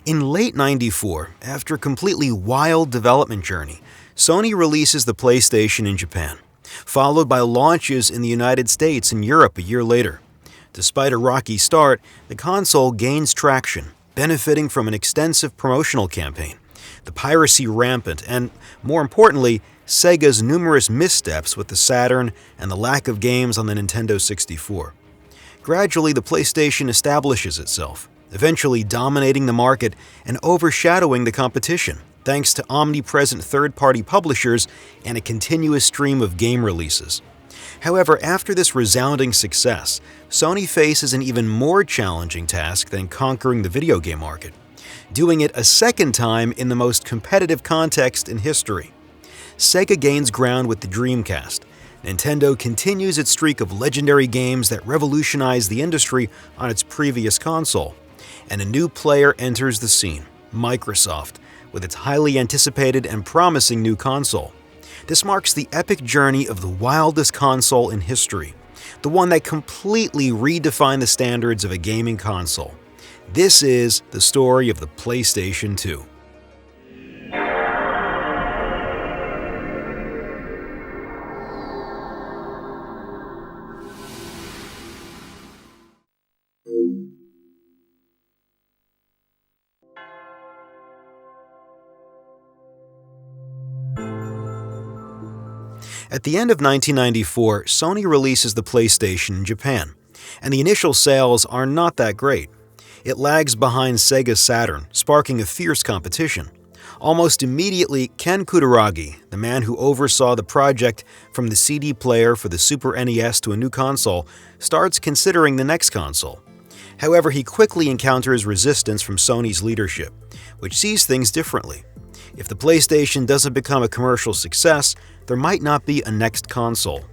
In late '94, after a completely wild development journey, Sony releases the PlayStation in Japan, followed by launches in the United States and Europe a year later. Despite a rocky start, the console gains traction, benefiting from an extensive promotional campaign, the piracy rampant, and, more importantly, Sega's numerous missteps with the Saturn and the lack of games on the Nintendo 64. Gradually, the PlayStation establishes itself, eventually dominating the market and overshadowing the competition, thanks to omnipresent third-party publishers and a continuous stream of game releases. However, after this resounding success, Sony faces an even more challenging task than conquering the video game market, doing it a second time in the most competitive context in history. Sega gains ground with the Dreamcast. Nintendo continues its streak of legendary games that revolutionized the industry on its previous console. And a new player enters the scene, Microsoft, with its highly anticipated and promising new console. This marks the epic journey of the wildest console in history, the one that completely redefined the standards of a gaming console. This is the story of the PlayStation 2. At the end of 1994, Sony releases the PlayStation in Japan, and the initial sales are not that great. It lags behind Sega's Saturn, sparking a fierce competition. Almost immediately, Ken Kutaragi, the man who oversaw the project from the CD player for the Super NES to a new console, starts considering the next console. However, he quickly encounters resistance from Sony's leadership, which sees things differently. If the PlayStation doesn't become a commercial success, there might not be a next console.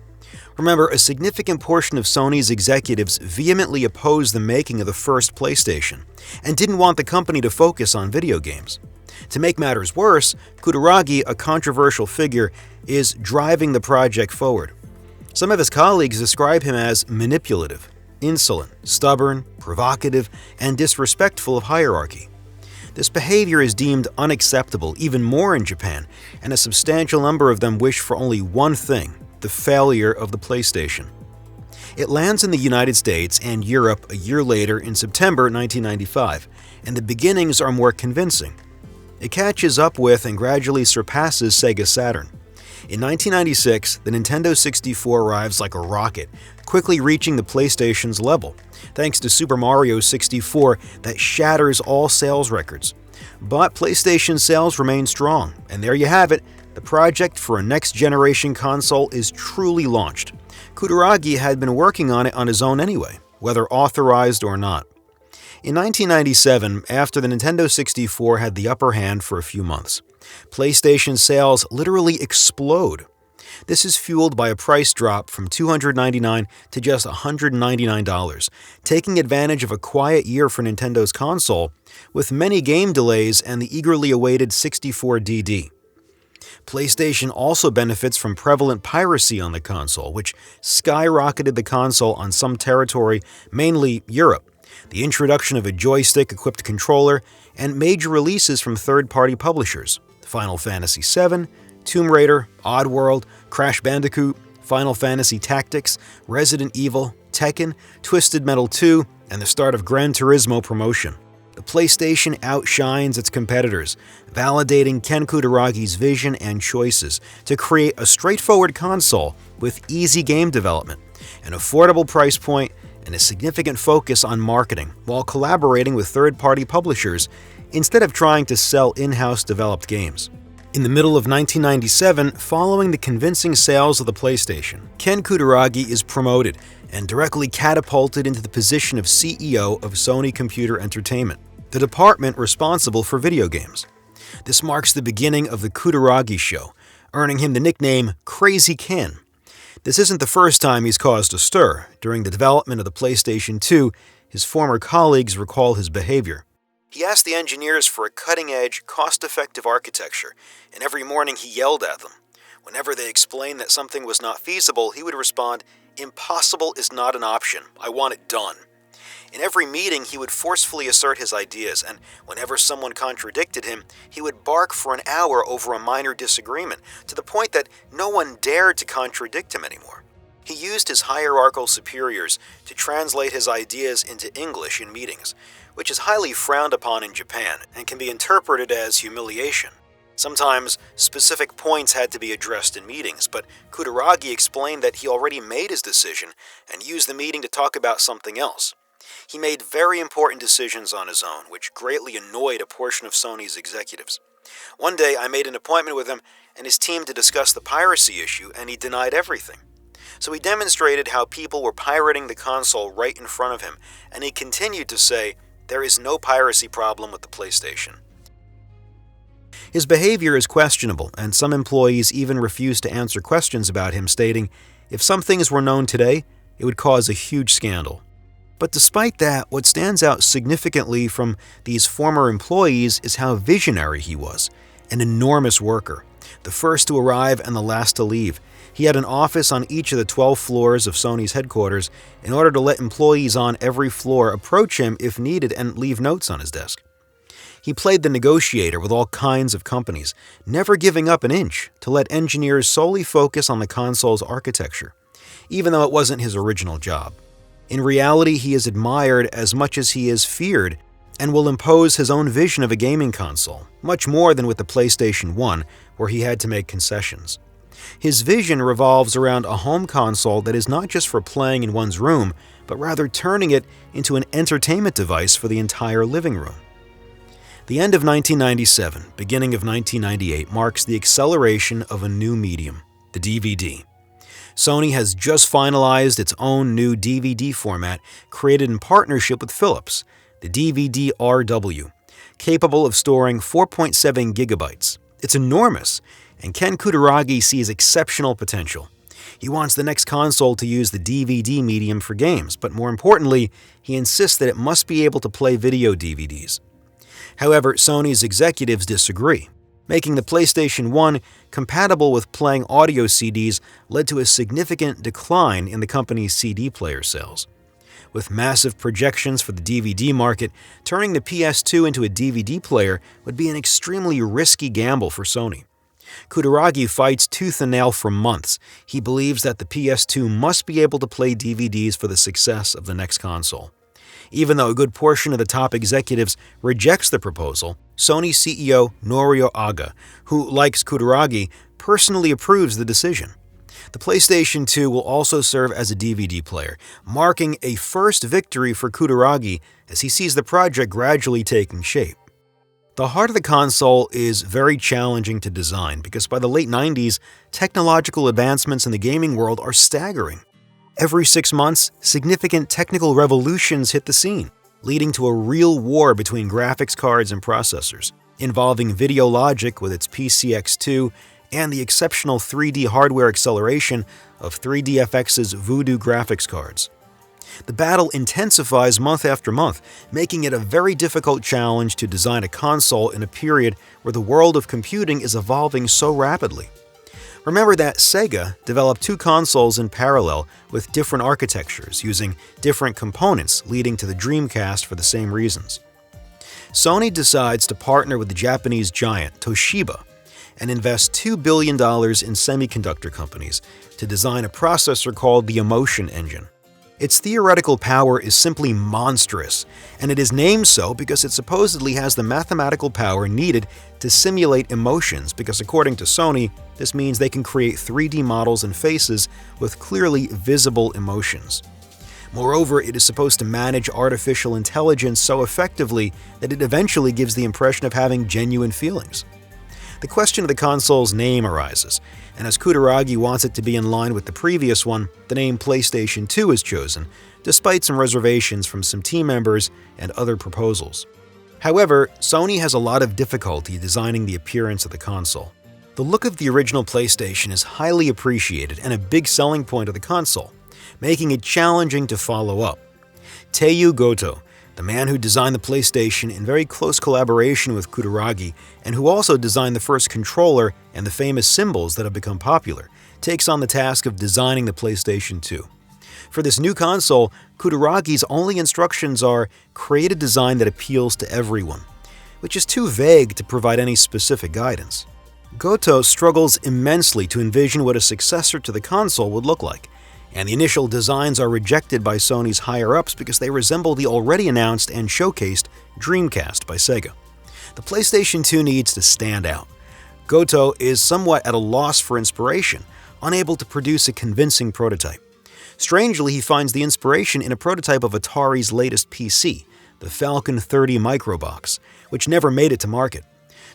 Remember, a significant portion of Sony's executives vehemently opposed the making of the first PlayStation and didn't want the company to focus on video games. To make matters worse, Kutaragi, a controversial figure, is driving the project forward. Some of his colleagues describe him as manipulative, insolent, stubborn, provocative, and disrespectful of hierarchy. This behavior is deemed unacceptable even more in Japan, and a substantial number of them wish for only one thing: the failure of the PlayStation. It lands in the United States and Europe a year later in September 1995, and the beginnings are more convincing. It catches up with and gradually surpasses Sega Saturn. In 1996, the Nintendo 64 arrives like a rocket, quickly reaching the PlayStation's level, thanks to Super Mario 64 that shatters all sales records. But PlayStation sales remain strong, and there you have it, the project for a next-generation console is truly launched. Kutaragi had been working on it on his own anyway, whether authorized or not. In 1997, after the Nintendo 64 had the upper hand for a few months, PlayStation sales literally explode. This is fueled by a price drop from $299 to just $199, taking advantage of a quiet year for Nintendo's console, with many game delays and the eagerly awaited 64DD. PlayStation also benefits from prevalent piracy on the console, which skyrocketed the console on some territory, mainly Europe, the introduction of a joystick-equipped controller, and major releases from third-party publishers: Final Fantasy VII, Tomb Raider, Oddworld, Crash Bandicoot, Final Fantasy Tactics, Resident Evil, Tekken, Twisted Metal 2, and the start of Gran Turismo promotion. The PlayStation outshines its competitors, validating Ken Kutaragi's vision and choices to create a straightforward console with easy game development, an affordable price point, and a significant focus on marketing while collaborating with third-party publishers instead of trying to sell in-house developed games. In the middle of 1997, following the convincing sales of the PlayStation, Ken Kutaragi is promoted and directly catapulted into the position of CEO of Sony Computer Entertainment, the department responsible for video games. This marks the beginning of the Kutaragi Show, earning him the nickname Crazy Ken. This isn't the first time he's caused a stir. During the development of the PlayStation 2, his former colleagues recall his behavior. He asked the engineers for a cutting-edge, cost-effective architecture, and every morning he yelled at them. Whenever they explained that something was not feasible, he would respond, "Impossible is not an option. I want it done." In every meeting, he would forcefully assert his ideas, and whenever someone contradicted him, he would bark for an hour over a minor disagreement, to the point that no one dared to contradict him anymore. He used his hierarchical superiors to translate his ideas into English in meetings, which is highly frowned upon in Japan and can be interpreted as humiliation. Sometimes, specific points had to be addressed in meetings, but Kutaragi explained that he already made his decision and used the meeting to talk about something else. He made very important decisions on his own, which greatly annoyed a portion of Sony's executives. One day, I made an appointment with him and his team to discuss the piracy issue, and he denied everything. So he demonstrated how people were pirating the console right in front of him, and he continued to say, "There is no piracy problem with the PlayStation." His behavior is questionable, and some employees even refuse to answer questions about him, stating, if some things were known today, it would cause a huge scandal. But despite that, what stands out significantly from these former employees is how visionary he was, an enormous worker, the first to arrive and the last to leave. He had an office on each of the 12 floors of Sony's headquarters in order to let employees on every floor approach him if needed and leave notes on his desk. He played the negotiator with all kinds of companies, never giving up an inch to let engineers solely focus on the console's architecture, even though it wasn't his original job. In reality, he is admired as much as he is feared and will impose his own vision of a gaming console, much more than with the PlayStation 1, where he had to make concessions. His vision revolves around a home console that is not just for playing in one's room, but rather turning it into an entertainment device for the entire living room. The end of 1997, beginning of 1998 marks the acceleration of a new medium, the DVD. Sony has just finalized its own new DVD format created in partnership with Philips, the DVD-RW, capable of storing 4.7 gigabytes. It's enormous, and Ken Kutaragi sees exceptional potential. He wants the next console to use the DVD medium for games, but more importantly, he insists that it must be able to play video DVDs. However, Sony's executives disagree. Making the PlayStation 1 compatible with playing audio CDs led to a significant decline in the company's CD player sales. With massive projections for the DVD market, turning the PS2 into a DVD player would be an extremely risky gamble for Sony. Kutaragi fights tooth and nail for months. He believes that the PS2 must be able to play DVDs for the success of the next console. Even though a good portion of the top executives rejects the proposal, Sony CEO Norio Aga, who likes Kutaragi, personally approves the decision. The PlayStation 2 will also serve as a DVD player, marking a first victory for Kutaragi as he sees the project gradually taking shape. The heart of the console is very challenging to design because by the late 90s, technological advancements in the gaming world are staggering. Every 6 months, significant technical revolutions hit the scene, leading to a real war between graphics cards and processors, involving video logic with its PCX2 and the exceptional 3D hardware acceleration of 3DFX's Voodoo graphics cards. The battle intensifies month after month, making it a very difficult challenge to design a console in a period where the world of computing is evolving so rapidly. Remember that Sega developed 2 consoles in parallel with different architectures using different components, leading to the Dreamcast for the same reasons. Sony decides to partner with the Japanese giant Toshiba and invest $2 billion in semiconductor companies to design a processor called the Emotion Engine. Its theoretical power is simply monstrous, and it is named so because it supposedly has the mathematical power needed to simulate emotions because according to Sony, this means they can create 3D models and faces with clearly visible emotions. Moreover, it is supposed to manage artificial intelligence so effectively that it eventually gives the impression of having genuine feelings. The question of the console's name arises, and as Kutaragi wants it to be in line with the previous one, the name PlayStation 2 is chosen, despite some reservations from some team members and other proposals. However, Sony has a lot of difficulty designing the appearance of the console. The look of the original PlayStation is highly appreciated and a big selling point of the console, making it challenging to follow up. Teiyu Goto, the man who designed the PlayStation in very close collaboration with Kutaragi and who also designed the first controller and the famous symbols that have become popular, takes on the task of designing the PlayStation 2. For this new console, Kutaragi's only instructions are create a design that appeals to everyone, which is too vague to provide any specific guidance. Goto struggles immensely to envision what a successor to the console would look like, and the initial designs are rejected by Sony's higher-ups because they resemble the already announced and showcased Dreamcast by Sega. The PlayStation 2 needs to stand out. Goto is somewhat at a loss for inspiration, unable to produce a convincing prototype. Strangely, he finds the inspiration in a prototype of Atari's latest PC, the Falcon 30 Microbox, which never made it to market.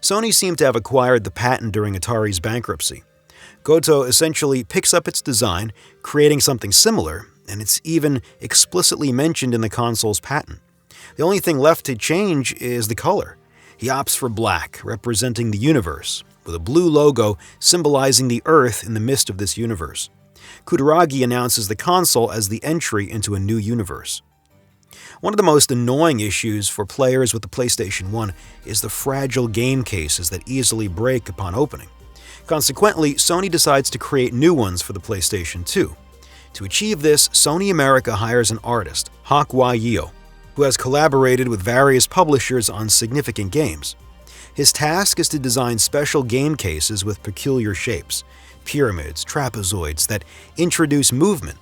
Sony seemed to have acquired the patent during Atari's bankruptcy. Goto essentially picks up its design, creating something similar, and it's even explicitly mentioned in the console's patent. The only thing left to change is the color. He opts for black, representing the universe, with a blue logo symbolizing the Earth in the midst of this universe. Kutaragi announces the console as the entry into a new universe. One of the most annoying issues for players with the PlayStation 1 is the fragile game cases that easily break upon opening. Consequently, Sony decides to create new ones for the PlayStation 2. To achieve this, Sony America hires an artist, Hawk-Yeo, who has collaborated with various publishers on significant games. His task is to design special game cases with peculiar shapes, pyramids, trapezoids that introduce movement,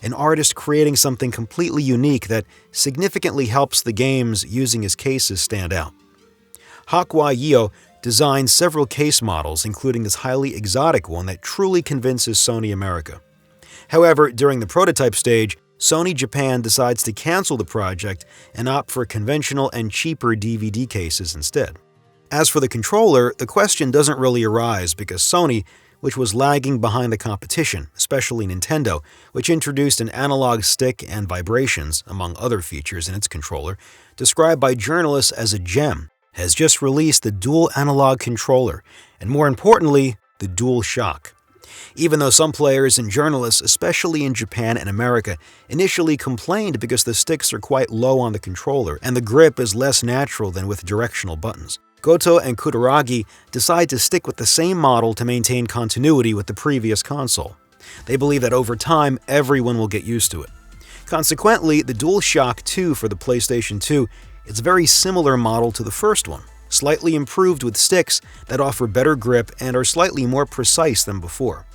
an artist creating something completely unique that significantly helps the games using his cases stand out. Hawk-Yeo designed several case models, including this highly exotic one that truly convinces Sony America. However, during the prototype stage, Sony Japan decides to cancel the project and opt for conventional and cheaper DVD cases instead. As for the controller, the question doesn't really arise because Sony, which was lagging behind the competition, especially Nintendo, which introduced an analog stick and vibrations, among other features in its controller, described by journalists as a gem, has just released the dual analog controller, and more importantly, the Dual Shock. Even though some players and journalists, especially in Japan and America, initially complained because the sticks are quite low on the controller and the grip is less natural than with directional buttons, Goto and Kutaragi decide to stick with the same model to maintain continuity with the previous console. They believe that over time, everyone will get used to it. Consequently, the DualShock 2 for the PlayStation 2 is a very similar model to the first one, slightly improved with sticks that offer better grip and are slightly more precise than before.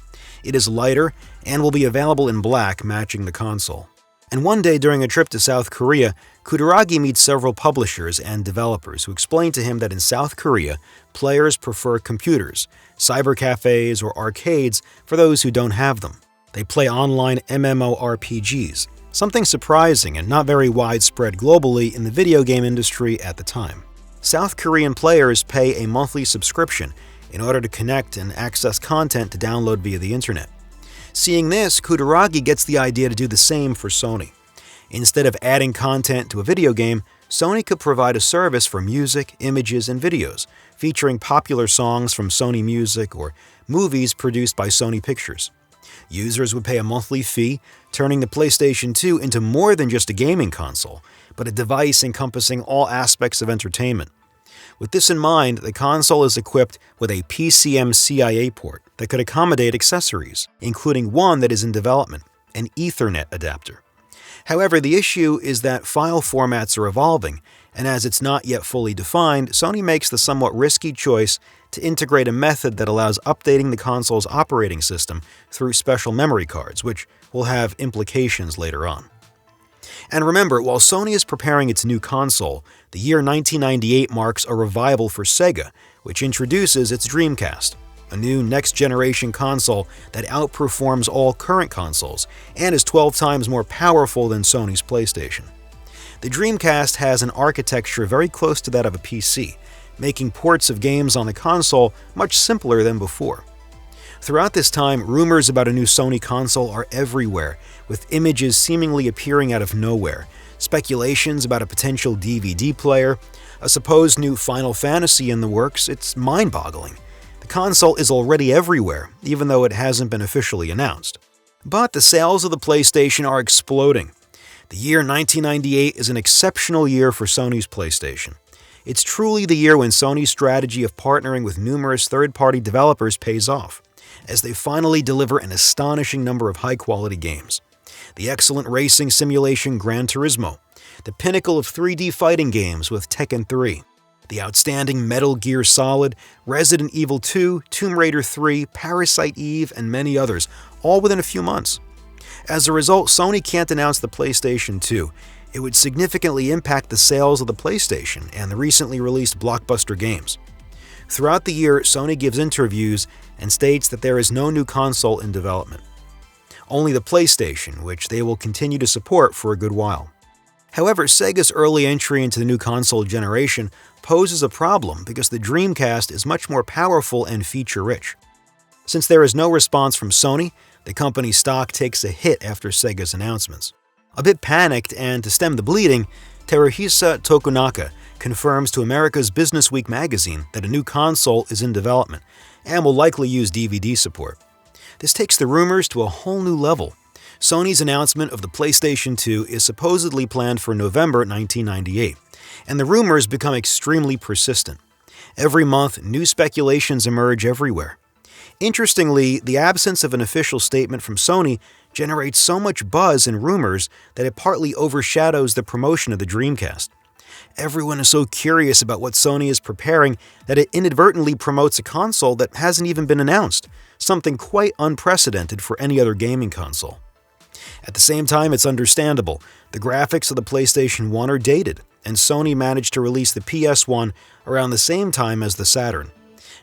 It is lighter and will be available in black, matching the console. And one day during a trip to South Korea, Kutaragi meets several publishers and developers who explain to him that in South Korea, players prefer computers, cyber cafes, or arcades for those who don't have them. They play online MMORPGs, something surprising and not very widespread globally in the video game industry at the time. South Korean players pay a monthly subscription in order to connect and access content to download via the internet. Seeing this, Kutaragi gets the idea to do the same for Sony. Instead of adding content to a video game, Sony could provide a service for music, images, and videos, featuring popular songs from Sony Music or movies produced by Sony Pictures. Users would pay a monthly fee, turning the PlayStation 2 into more than just a gaming console, but a device encompassing all aspects of entertainment. With this in mind, the console is equipped with a PCM-CIA port that could accommodate accessories, including one that is in development, an Ethernet adapter. However, the issue is that file formats are evolving, and as it's not yet fully defined, Sony makes the somewhat risky choice to integrate a method that allows updating the console's operating system through special memory cards, which will have implications later on. And remember, while Sony is preparing its new console, the year 1998 marks a revival for Sega, which introduces its Dreamcast, a new next-generation console that outperforms all current consoles and is 12 times more powerful than Sony's PlayStation. The Dreamcast has an architecture very close to that of a PC, making ports of games on the console much simpler than before. Throughout this time, rumors about a new Sony console are everywhere, with images seemingly appearing out of nowhere, speculations about a potential DVD player, a supposed new Final Fantasy in the works. It's mind-boggling. The console is already everywhere, even though it hasn't been officially announced. But the sales of the PlayStation are exploding. The year 1998 is an exceptional year for Sony's PlayStation. It's truly the year when Sony's strategy of partnering with numerous third-party developers pays off, as they finally deliver an astonishing number of high-quality games. The excellent racing simulation Gran Turismo, the pinnacle of 3D fighting games with Tekken 3, the outstanding Metal Gear Solid, Resident Evil 2, Tomb Raider 3, Parasite Eve, and many others, all within a few months. As a result, Sony can't announce the PlayStation 2. It would significantly impact the sales of the PlayStation and the recently released blockbuster games. Throughout the year, Sony gives interviews and states that there is no new console in development. Only the PlayStation, which they will continue to support for a good while. However, Sega's early entry into the new console generation poses a problem because the Dreamcast is much more powerful and feature-rich. Since there is no response from Sony, the company's stock takes a hit after Sega's announcements. A bit panicked, and to stem the bleeding, Teruhisa Tokunaka confirms to America's Business Week magazine that a new console is in development and will likely use DVD support. This takes the rumors to a whole new level. Sony's announcement of the PlayStation 2 is supposedly planned for November 1998, and the rumors become extremely persistent. Every month, new speculations emerge everywhere. Interestingly, the absence of an official statement from Sony generates so much buzz and rumors that it partly overshadows the promotion of the Dreamcast. Everyone is so curious about what Sony is preparing that it inadvertently promotes a console that hasn't even been announced, something quite unprecedented for any other gaming console. At the same time, it's understandable. The graphics of the PlayStation 1 are dated, and Sony managed to release the PS1 around the same time as the Saturn.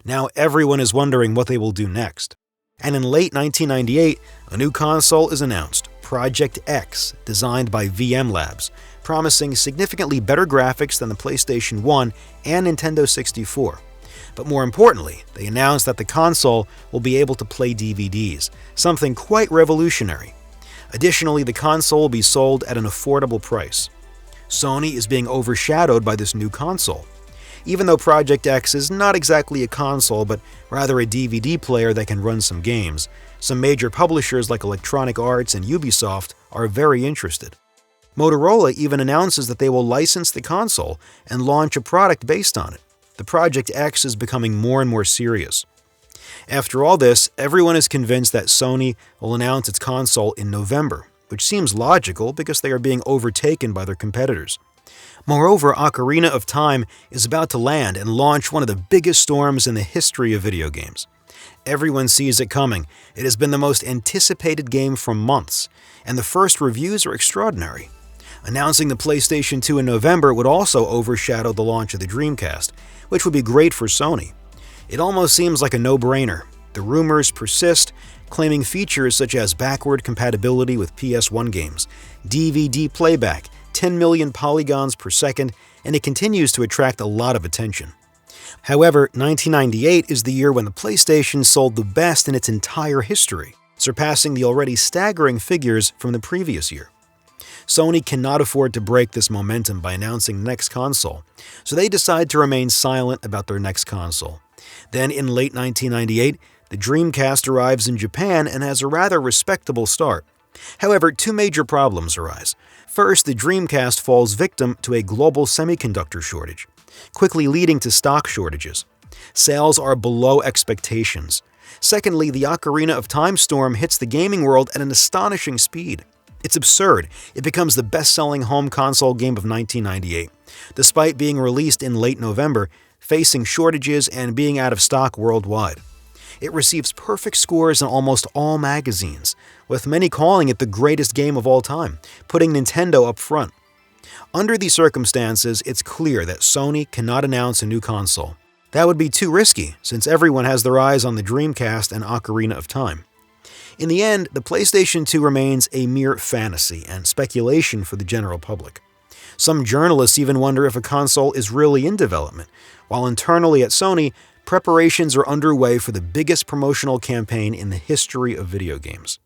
Now everyone is wondering what they will do next. And in late 1998, a new console is announced, Project X, designed by VM Labs, promising significantly better graphics than the PlayStation 1 and Nintendo 64. But more importantly, they announced that the console will be able to play DVDs, something quite revolutionary. Additionally, the console will be sold at an affordable price. Sony is being overshadowed by this new console. Even though Project X is not exactly a console, but rather a DVD player that can run some games, some major publishers like Electronic Arts and Ubisoft are very interested. Motorola even announces that they will license the console and launch a product based on it. The Project X is becoming more and more serious. After all this, everyone is convinced that Sony will announce its console in November, which seems logical because they are being overtaken by their competitors. Moreover, Ocarina of Time is about to land and launch one of the biggest storms in the history of video games. Everyone sees it coming. It has been the most anticipated game for months, and the first reviews are extraordinary. Announcing the PlayStation 2 in November would also overshadow the launch of the Dreamcast, which would be great for Sony. It almost seems like a no-brainer. The rumors persist, claiming features such as backward compatibility with PS1 games, DVD playback, 10 million polygons per second, and it continues to attract a lot of attention. However, 1998 is the year when the PlayStation sold the best in its entire history, surpassing the already staggering figures from the previous year. Sony cannot afford to break this momentum by announcing the next console, so they decide to remain silent about their next console. Then, in late 1998, the Dreamcast arrives in Japan and has a rather respectable start. However, two major problems arise. First, the Dreamcast falls victim to a global semiconductor shortage, quickly leading to stock shortages. Sales are below expectations. Secondly, the Ocarina of Time storm hits the gaming world at an astonishing speed. It's absurd. It becomes the best-selling home console game of 1998, despite being released in late November, facing shortages and being out of stock worldwide. It receives perfect scores in almost all magazines, with many calling it the greatest game of all time, putting Nintendo up front. Under these circumstances, it's clear that Sony cannot announce a new console. That would be too risky, since everyone has their eyes on the Dreamcast and Ocarina of Time. In the end, the PlayStation 2 remains a mere fantasy and speculation for the general public. Some journalists even wonder if a console is really in development, while internally at Sony, preparations are underway for the biggest promotional campaign in the history of video games.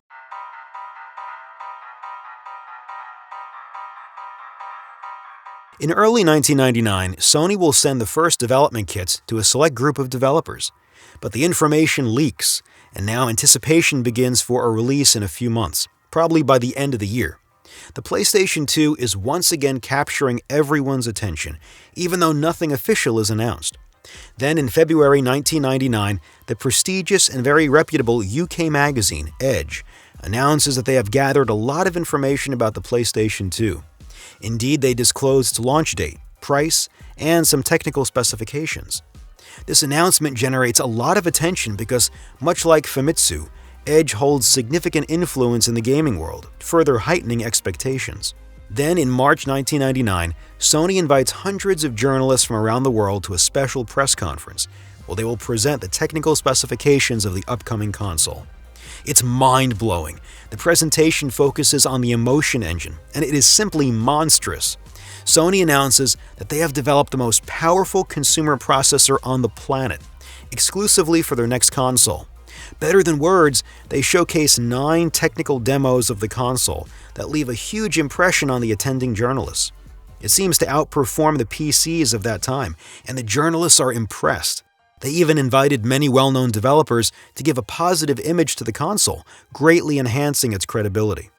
In early 1999, Sony will send the first development kits to a select group of developers, but the information leaks, and now anticipation begins for a release in a few months, probably by the end of the year. The PlayStation 2 is once again capturing everyone's attention, even though nothing official is announced. Then in February 1999, the prestigious and very reputable UK magazine, Edge, announces that they have gathered a lot of information about the PlayStation 2. Indeed, they disclosed its launch date, price, and some technical specifications. This announcement generates a lot of attention because, much like Famitsu, Edge holds significant influence in the gaming world, further heightening expectations. Then, in March 1999, Sony invites hundreds of journalists from around the world to a special press conference, where they will present the technical specifications of the upcoming console. It's mind-blowing. The presentation focuses on the emotion engine, and it is simply monstrous. Sony announces that they have developed the most powerful consumer processor on the planet, exclusively for their next console. Better than words, they showcase 9 technical demos of the console that leave a huge impression on the attending journalists. It seems to outperform the PCs of that time, and the journalists are impressed. They even invited many well-known developers to give a positive image to the console, greatly enhancing its credibility.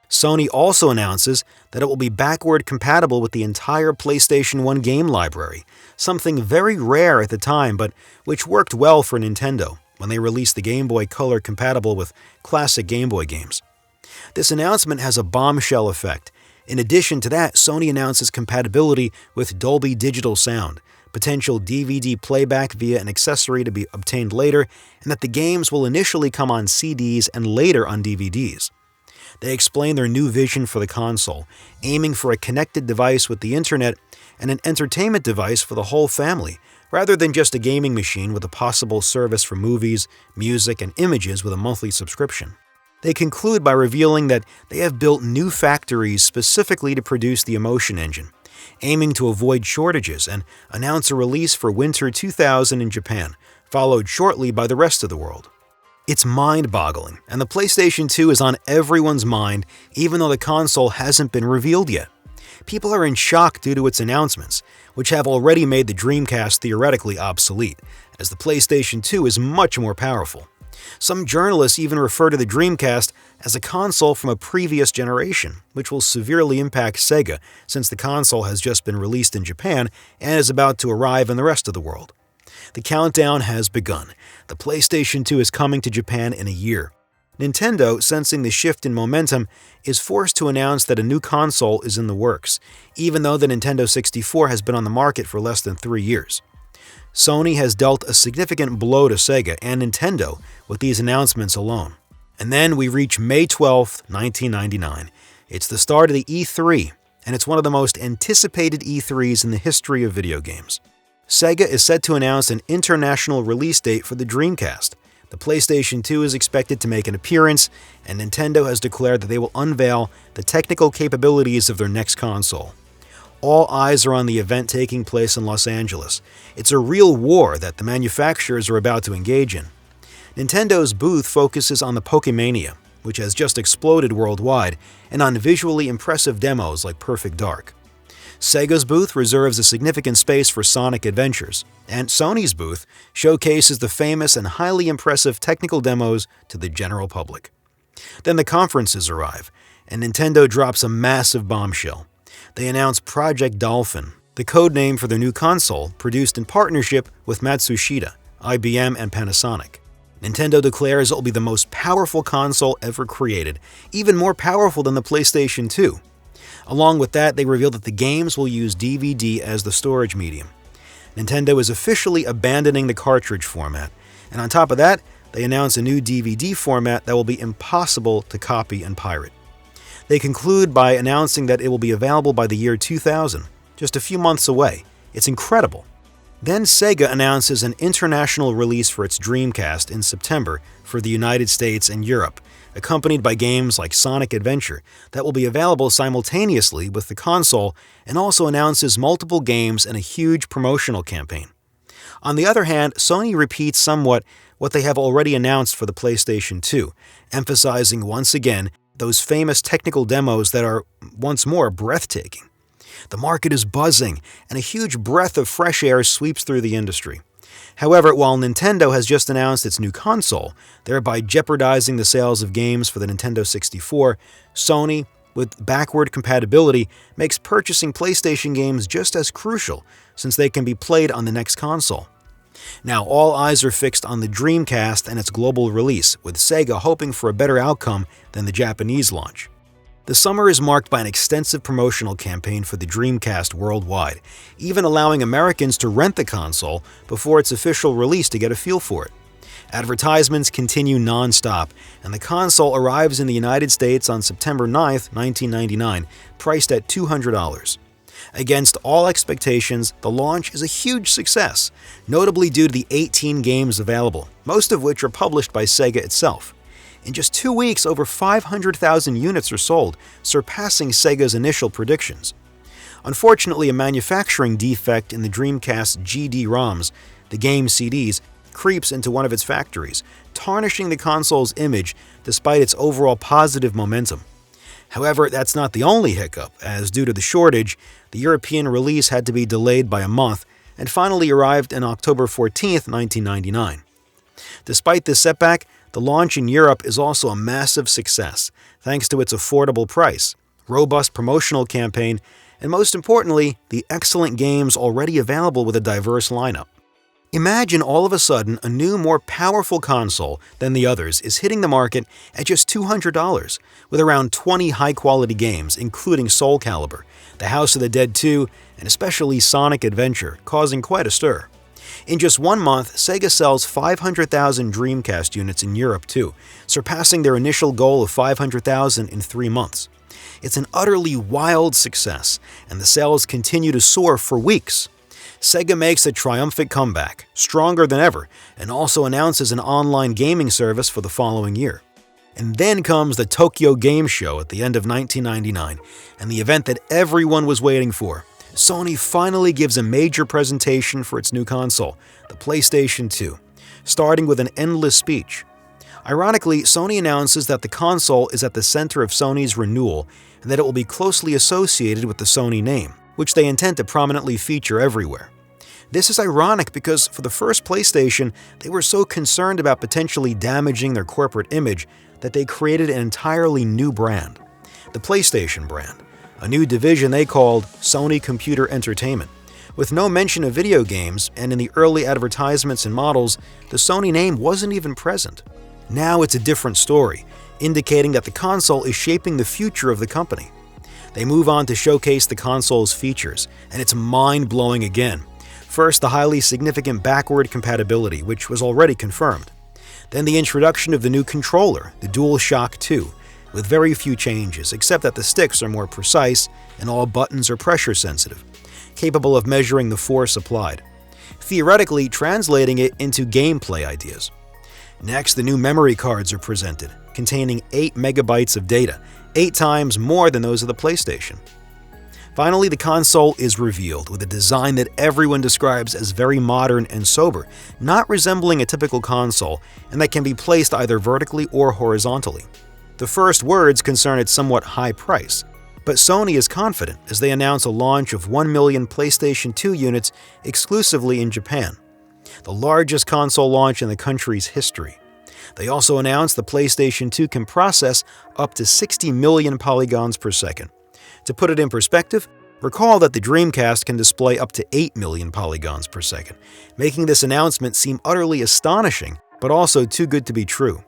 Sony also announces that it will be backward compatible with the entire PlayStation 1 game library, something very rare at the time but which worked well for Nintendo when they released the Game Boy Color compatible with classic Game Boy games. This announcement has a bombshell effect. In addition to that, Sony announces compatibility with Dolby Digital Sound, potential DVD playback via an accessory to be obtained later, and that the games will initially come on CDs and later on DVDs. They explain their new vision for the console, aiming for a connected device with the internet and an entertainment device for the whole family, rather than just a gaming machine with a possible service for movies, music, and images with a monthly subscription. They conclude by revealing that they have built new factories specifically to produce the emotion engine, aiming to avoid shortages, and announce a release for winter 2000 in Japan, followed shortly by the rest of the world. It's mind-boggling, and the PlayStation 2 is on everyone's mind even though the console hasn't been revealed yet. People are in shock due to its announcements, which have already made the Dreamcast theoretically obsolete, as the PlayStation 2 is much more powerful. Some journalists even refer to the Dreamcast as a console from a previous generation, which will severely impact Sega since the console has just been released in Japan and is about to arrive in the rest of the world. The countdown has begun. The PlayStation 2 is coming to Japan in a year. Nintendo, sensing the shift in momentum, is forced to announce that a new console is in the works, even though the Nintendo 64 has been on the market for less than 3 years. Sony has dealt a significant blow to Sega and Nintendo with these announcements alone. And then we reach May 12, 1999. It's the start of the E3, and it's one of the most anticipated E3s in the history of video games. Sega is set to announce an international release date for the Dreamcast. The PlayStation 2 is expected to make an appearance, and Nintendo has declared that they will unveil the technical capabilities of their next console. All eyes are on the event taking place in Los Angeles. It's a real war that the manufacturers are about to engage in. Nintendo's booth focuses on the Pokémania, which has just exploded worldwide, and on visually impressive demos like Perfect Dark. Sega's booth reserves a significant space for Sonic Adventures, and Sony's booth showcases the famous and highly impressive technical demos to the general public. Then the conferences arrive, and Nintendo drops a massive bombshell. They announce Project Dolphin, the codename for their new console, produced in partnership with Matsushita, IBM, and Panasonic. Nintendo declares it will be the most powerful console ever created, even more powerful than the PlayStation 2. Along with that, they reveal that the games will use DVD as the storage medium. Nintendo is officially abandoning the cartridge format, and on top of that, they announce a new DVD format that will be impossible to copy and pirate. They conclude by announcing that it will be available by the year 2000, just a few months away. It's incredible. Then Sega announces an international release for its Dreamcast in September for the United States and Europe, accompanied by games like Sonic Adventure that will be available simultaneously with the console, and also announces multiple games and a huge promotional campaign. On the other hand, Sony repeats somewhat what they have already announced for the PlayStation 2, emphasizing once again those famous technical demos that are once more breathtaking. The market is buzzing, and a huge breath of fresh air sweeps through the industry. However, while Nintendo has just announced its new console, thereby jeopardizing the sales of games for the Nintendo 64, Sony, with backward compatibility, makes purchasing PlayStation games just as crucial, since they can be played on the next console. Now, all eyes are fixed on the Dreamcast and its global release, with Sega hoping for a better outcome than the Japanese launch. The summer is marked by an extensive promotional campaign for the Dreamcast worldwide, even allowing Americans to rent the console before its official release to get a feel for it. Advertisements continue non-stop, and the console arrives in the United States on September 9, 1999, priced at $200. Against all expectations, the launch is a huge success, notably due to the 18 games available, most of which are published by Sega itself. In just 2 weeks, over 500,000 units are sold, surpassing Sega's initial predictions. Unfortunately, a manufacturing defect in the Dreamcast GD-ROMs, the game CDs, creeps into one of its factories, tarnishing the console's image despite its overall positive momentum. However, that's not the only hiccup, as due to the shortage, the European release had to be delayed by a month and finally arrived on October 14, 1999. Despite this setback, the launch in Europe is also a massive success, thanks to its affordable price, robust promotional campaign, and most importantly, the excellent games already available with a diverse lineup. Imagine all of a sudden a new, more powerful console than the others is hitting the market at just $200, with around 20 high-quality games, including Soul Calibur, The House of the Dead 2, and especially Sonic Adventure, causing quite a stir. In just 1 month, Sega sells 500,000 Dreamcast units in Europe too, surpassing their initial goal of 500,000 in 3 months. It's an utterly wild success, and the sales continue to soar for weeks. Sega makes a triumphant comeback, stronger than ever, and also announces an online gaming service for the following year. And then comes the Tokyo Game Show at the end of 1999, and the event that everyone was waiting for. Sony finally gives a major presentation for its new console, the PlayStation 2, starting with an endless speech. Ironically, Sony announces that the console is at the center of Sony's renewal and that it will be closely associated with the Sony name, which they intend to prominently feature everywhere. This is ironic because for the first PlayStation, they were so concerned about potentially damaging their corporate image that they created an entirely new brand, the PlayStation brand, a new division they called Sony Computer Entertainment. With no mention of video games, and in the early advertisements and models, the Sony name wasn't even present. Now it's a different story, indicating that the console is shaping the future of the company. They move on to showcase the console's features, and it's mind-blowing again. First, the highly significant backward compatibility, which was already confirmed. Then the introduction of the new controller, the DualShock 2, with very few changes, except that the sticks are more precise and all buttons are pressure-sensitive, capable of measuring the force applied, theoretically translating it into gameplay ideas. Next, the new memory cards are presented, containing 8 megabytes of data, 8 times more than those of the PlayStation. Finally, the console is revealed with a design that everyone describes as very modern and sober, not resembling a typical console, and that can be placed either vertically or horizontally. The first words concern its somewhat high price, but Sony is confident as they announce a launch of 1 million PlayStation 2 units exclusively in Japan, the largest console launch in the country's history. They also announced the PlayStation 2 can process up to 60 million polygons per second. To put it in perspective, recall that the Dreamcast can display up to 8 million polygons per second, making this announcement seem utterly astonishing, but also too good to be true.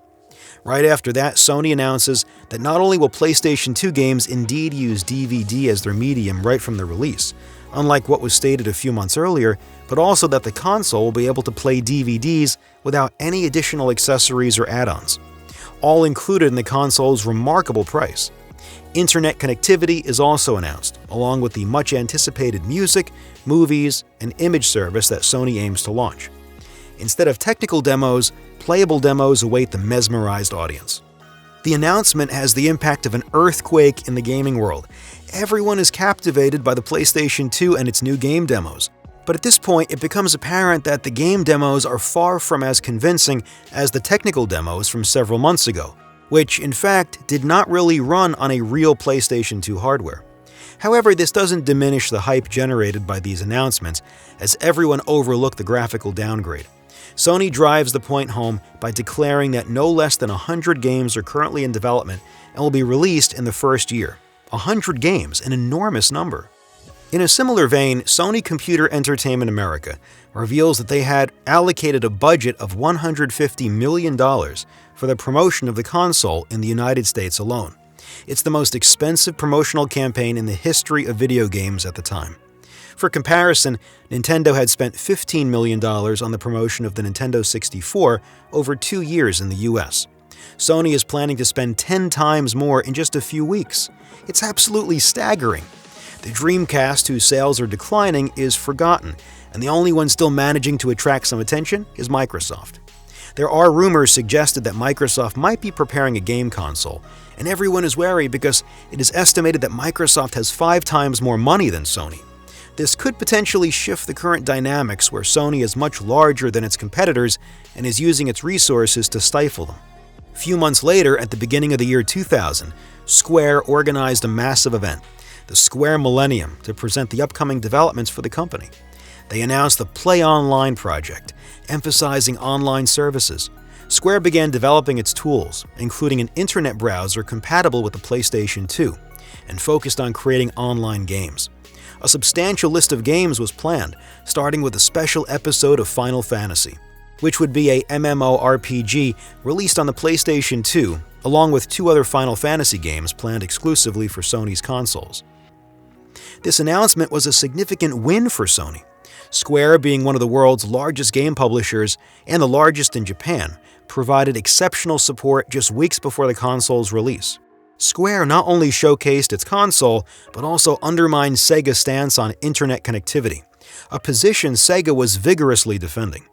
Right after that, Sony announces that not only will PlayStation 2 games indeed use DVD as their medium right from the release, unlike what was stated a few months earlier, but also that the console will be able to play DVDs without any additional accessories or add-ons, all included in the console's remarkable price. Internet connectivity is also announced, along with the much-anticipated music, movies, and image service that Sony aims to launch. Instead of technical demos, playable demos await the mesmerized audience. The announcement has the impact of an earthquake in the gaming world. Everyone is captivated by the PlayStation 2 and its new game demos. But at this point, it becomes apparent that the game demos are far from as convincing as the technical demos from several months ago, which, in fact, did not really run on a real PlayStation 2 hardware. However, this doesn't diminish the hype generated by these announcements, as everyone overlooked the graphical downgrade. Sony drives the point home by declaring that no less than 100 games are currently in development and will be released in the first year. 100 games, an enormous number. In a similar vein, Sony Computer Entertainment America reveals that they had allocated a budget of $150 million for the promotion of the console in the United States alone. It's the most expensive promotional campaign in the history of video games at the time. For comparison, Nintendo had spent $15 million on the promotion of the Nintendo 64 over 2 years in the US. Sony is planning to spend 10 times more in just a few weeks. It's absolutely staggering. The Dreamcast, whose sales are declining, is forgotten, and the only one still managing to attract some attention is Microsoft. There are rumors suggested that Microsoft might be preparing a game console, and everyone is wary because it is estimated that Microsoft has 5 times more money than Sony. This could potentially shift the current dynamics where Sony is much larger than its competitors and is using its resources to stifle them. A few months later, at the beginning of the year 2000, Square organized a massive event, the Square Millennium, to present the upcoming developments for the company. They announced the Play Online project, emphasizing online services. Square began developing its tools, including an internet browser compatible with the PlayStation 2, and focused on creating online games. A substantial list of games was planned, starting with a special episode of Final Fantasy, which would be a MMORPG released on the PlayStation 2, along with 2 other Final Fantasy games planned exclusively for Sony's consoles. This announcement was a significant win for Sony. Square, being one of the world's largest game publishers and the largest in Japan, provided exceptional support just weeks before the console's release. Square not only showcased its console, but also undermined Sega's stance on internet connectivity, a position Sega was vigorously defending.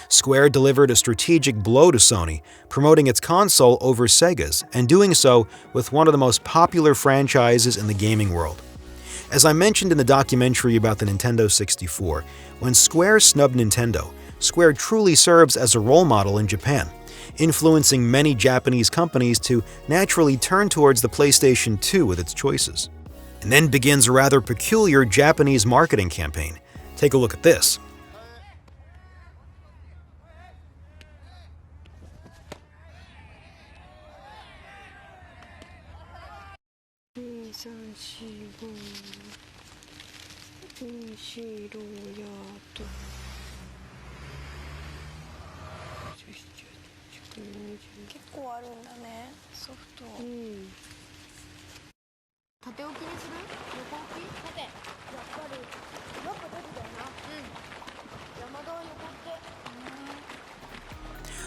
Square delivered a strategic blow to Sony, promoting its console over Sega's, and doing so with one of the most popular franchises in the gaming world. As I mentioned in the documentary about the Nintendo 64, when Square snubbed Nintendo, Square truly serves as a role model in Japan, influencing many Japanese companies to naturally turn towards the PlayStation 2 with its choices. And then begins a rather peculiar Japanese marketing campaign. Take a look at this.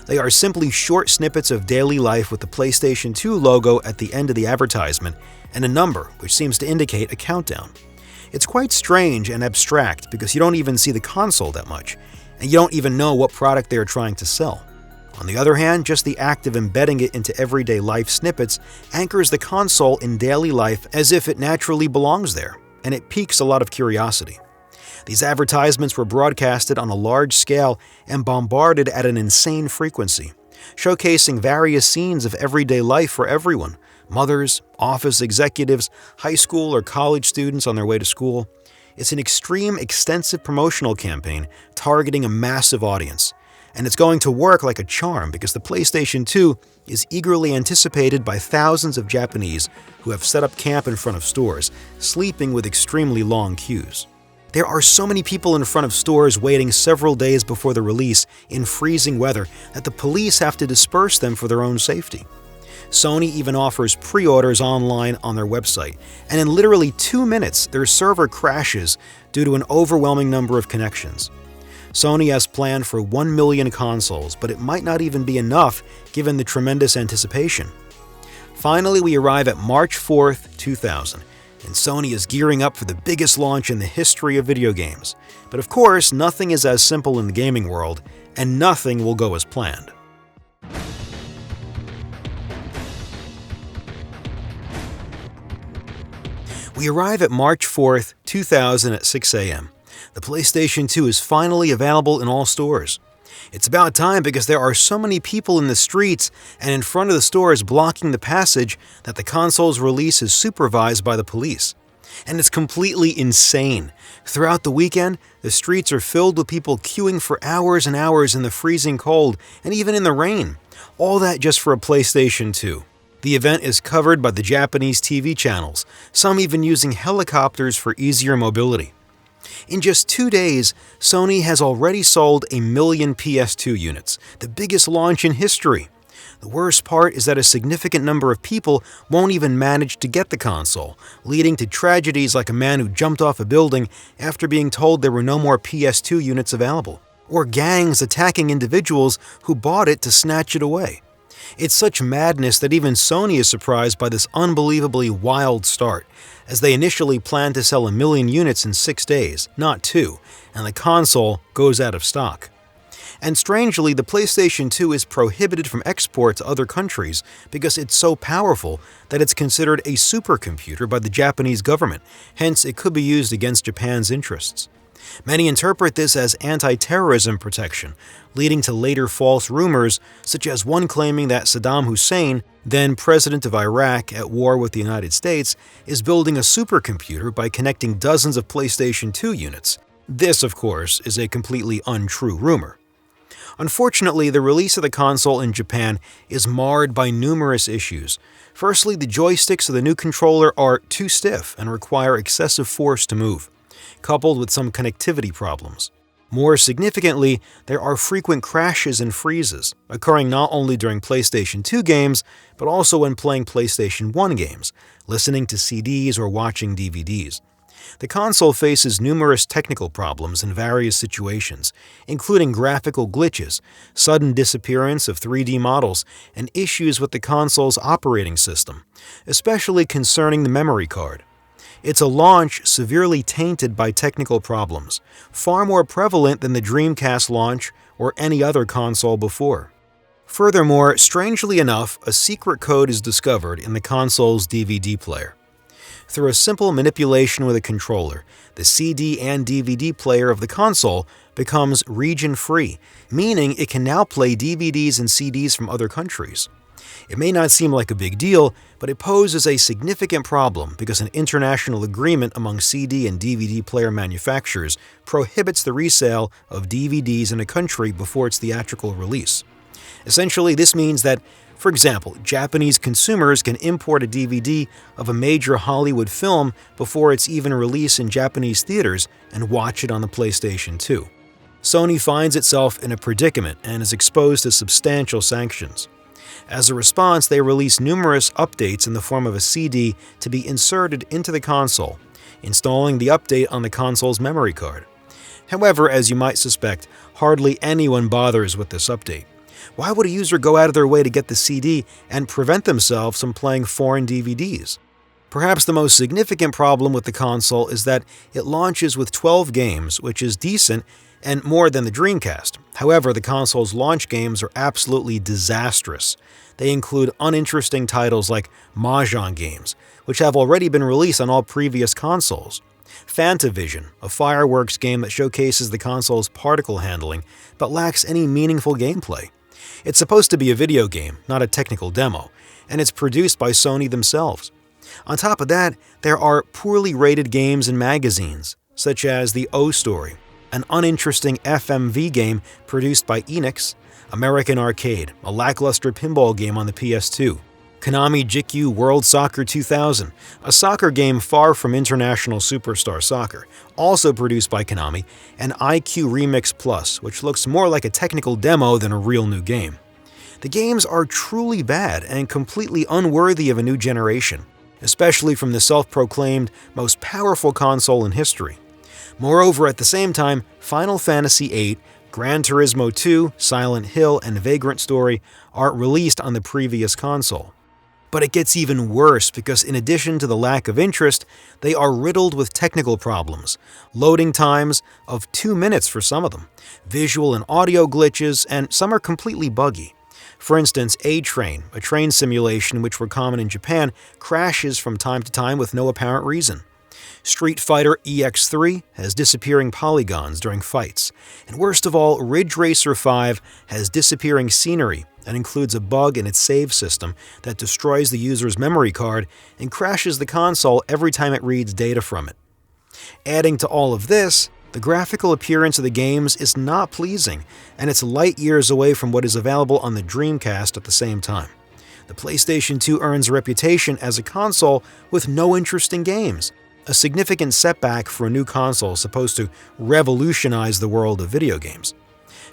They are simply short snippets of daily life with the PlayStation 2 logo at the end of the advertisement and a number, which seems to indicate a countdown. It's quite strange and abstract because you don't even see the console that much, and you don't even know what product they are trying to sell. On the other hand, just the act of embedding it into everyday life snippets anchors the console in daily life as if it naturally belongs there, and it piques a lot of curiosity. These advertisements were broadcasted on a large scale and bombarded at an insane frequency, showcasing various scenes of everyday life for everyone: mothers, office executives, high school or college students on their way to school. It's an extreme, extensive promotional campaign targeting a massive audience. And it's going to work like a charm because the PlayStation 2 is eagerly anticipated by thousands of Japanese who have set up camp in front of stores, sleeping with extremely long queues. There are so many people in front of stores waiting several days before the release in freezing weather that the police have to disperse them for their own safety. Sony even offers pre-orders online on their website, and in literally 2 minutes their server crashes due to an overwhelming number of connections. Sony has planned for 1 million consoles, but it might not even be enough given the tremendous anticipation. Finally, we arrive at March 4th, 2000, and Sony is gearing up for the biggest launch in the history of video games. But of course, nothing is as simple in the gaming world, and nothing will go as planned. We arrive at March 4th, 2000 at 6 a.m. The PlayStation 2 is finally available in all stores. It's about time because there are so many people in the streets and in front of the stores blocking the passage that the console's release is supervised by the police. And it's completely insane. Throughout the weekend, the streets are filled with people queuing for hours and hours in the freezing cold and even in the rain. All that just for a PlayStation 2. The event is covered by the Japanese TV channels, some even using helicopters for easier mobility. In just 2 days, Sony has already sold 1 million PS2 units, the biggest launch in history. The worst part is that a significant number of people won't even manage to get the console, leading to tragedies like a man who jumped off a building after being told there were no more PS2 units available, or gangs attacking individuals who bought it to snatch it away. It's such madness that even Sony is surprised by this unbelievably wild start, as they initially planned to sell 1 million units in 6 days, not 2, and the console goes out of stock. And strangely, the PlayStation 2 is prohibited from export to other countries because it's so powerful that it's considered a supercomputer by the Japanese government, hence it could be used against Japan's interests. Many interpret this as anti-terrorism protection, leading to later false rumors, such as one claiming that Saddam Hussein, then president of Iraq at war with the United States, is building a supercomputer by connecting dozens of PlayStation 2 units. This, of course, is a completely untrue rumor. Unfortunately, the release of the console in Japan is marred by numerous issues. Firstly, the joysticks of the new controller are too stiff and require excessive force to move, coupled with some connectivity problems. More significantly, there are frequent crashes and freezes, occurring not only during PlayStation 2 games, but also when playing PlayStation 1 games, listening to CDs or watching DVDs. The console faces numerous technical problems in various situations, including graphical glitches, sudden disappearance of 3D models, and issues with the console's operating system, especially concerning the memory card. It's a launch severely tainted by technical problems, far more prevalent than the Dreamcast launch or any other console before. Furthermore, strangely enough, a secret code is discovered in the console's DVD player. Through a simple manipulation with a controller, the CD and DVD player of the console becomes region-free, meaning it can now play DVDs and CDs from other countries. It may not seem like a big deal, but it poses a significant problem because an international agreement among CD and DVD player manufacturers prohibits the resale of DVDs in a country before its theatrical release. Essentially, this means that, for example, Japanese consumers can import a DVD of a major Hollywood film before it's even released in Japanese theaters and watch it on the PlayStation 2. Sony finds itself in a predicament and is exposed to substantial sanctions. As a response, they release numerous updates in the form of a CD to be inserted into the console, installing the update on the console's memory card. However, as you might suspect, hardly anyone bothers with this update. Why would a user go out of their way to get the CD and prevent themselves from playing foreign DVDs? Perhaps the most significant problem with the console is that it launches with 12 games, which is decent and more than the Dreamcast. However, the console's launch games are absolutely disastrous. They include uninteresting titles like Mahjong games, which have already been released on all previous consoles. Fantavision, a fireworks game that showcases the console's particle handling, but lacks any meaningful gameplay. It's supposed to be a video game, not a technical demo, and it's produced by Sony themselves. On top of that, there are poorly rated games and magazines, such as The O Story, an uninteresting FMV game produced by Enix, American Arcade, a lackluster pinball game on the PS2, Konami Jikyu World Soccer 2000, a soccer game far from International Superstar Soccer, also produced by Konami, and IQ Remix Plus, which looks more like a technical demo than a real new game. The games are truly bad and completely unworthy of a new generation, especially from the self-proclaimed most powerful console in history. Moreover, at the same time, Final Fantasy VIII, Gran Turismo 2, Silent Hill, and Vagrant Story are released on the previous console. But it gets even worse because in addition to the lack of interest, they are riddled with technical problems, loading times of 2 minutes for some of them, visual and audio glitches, and some are completely buggy. For instance, A-Train, a train simulation which were common in Japan, crashes from time to time with no apparent reason. Street Fighter EX3 has disappearing polygons during fights. And worst of all, Ridge Racer 5 has disappearing scenery and includes a bug in its save system that destroys the user's memory card and crashes the console every time it reads data from it. Adding to all of this, the graphical appearance of the games is not pleasing, and it's light years away from what is available on the Dreamcast at the same time. The PlayStation 2 earns a reputation as a console with no interesting games, a significant setback for a new console supposed to revolutionize the world of video games.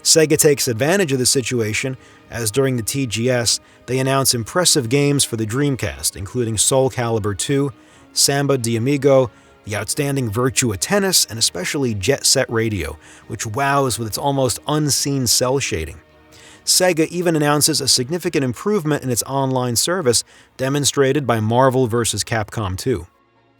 Sega takes advantage of the situation, as during the TGS, they announce impressive games for the Dreamcast, including Soul Calibur 2, Samba de Amigo, the outstanding Virtua Tennis, and especially Jet Set Radio, which wows with its almost unseen cell shading. Sega even announces a significant improvement in its online service, demonstrated by Marvel vs. Capcom 2.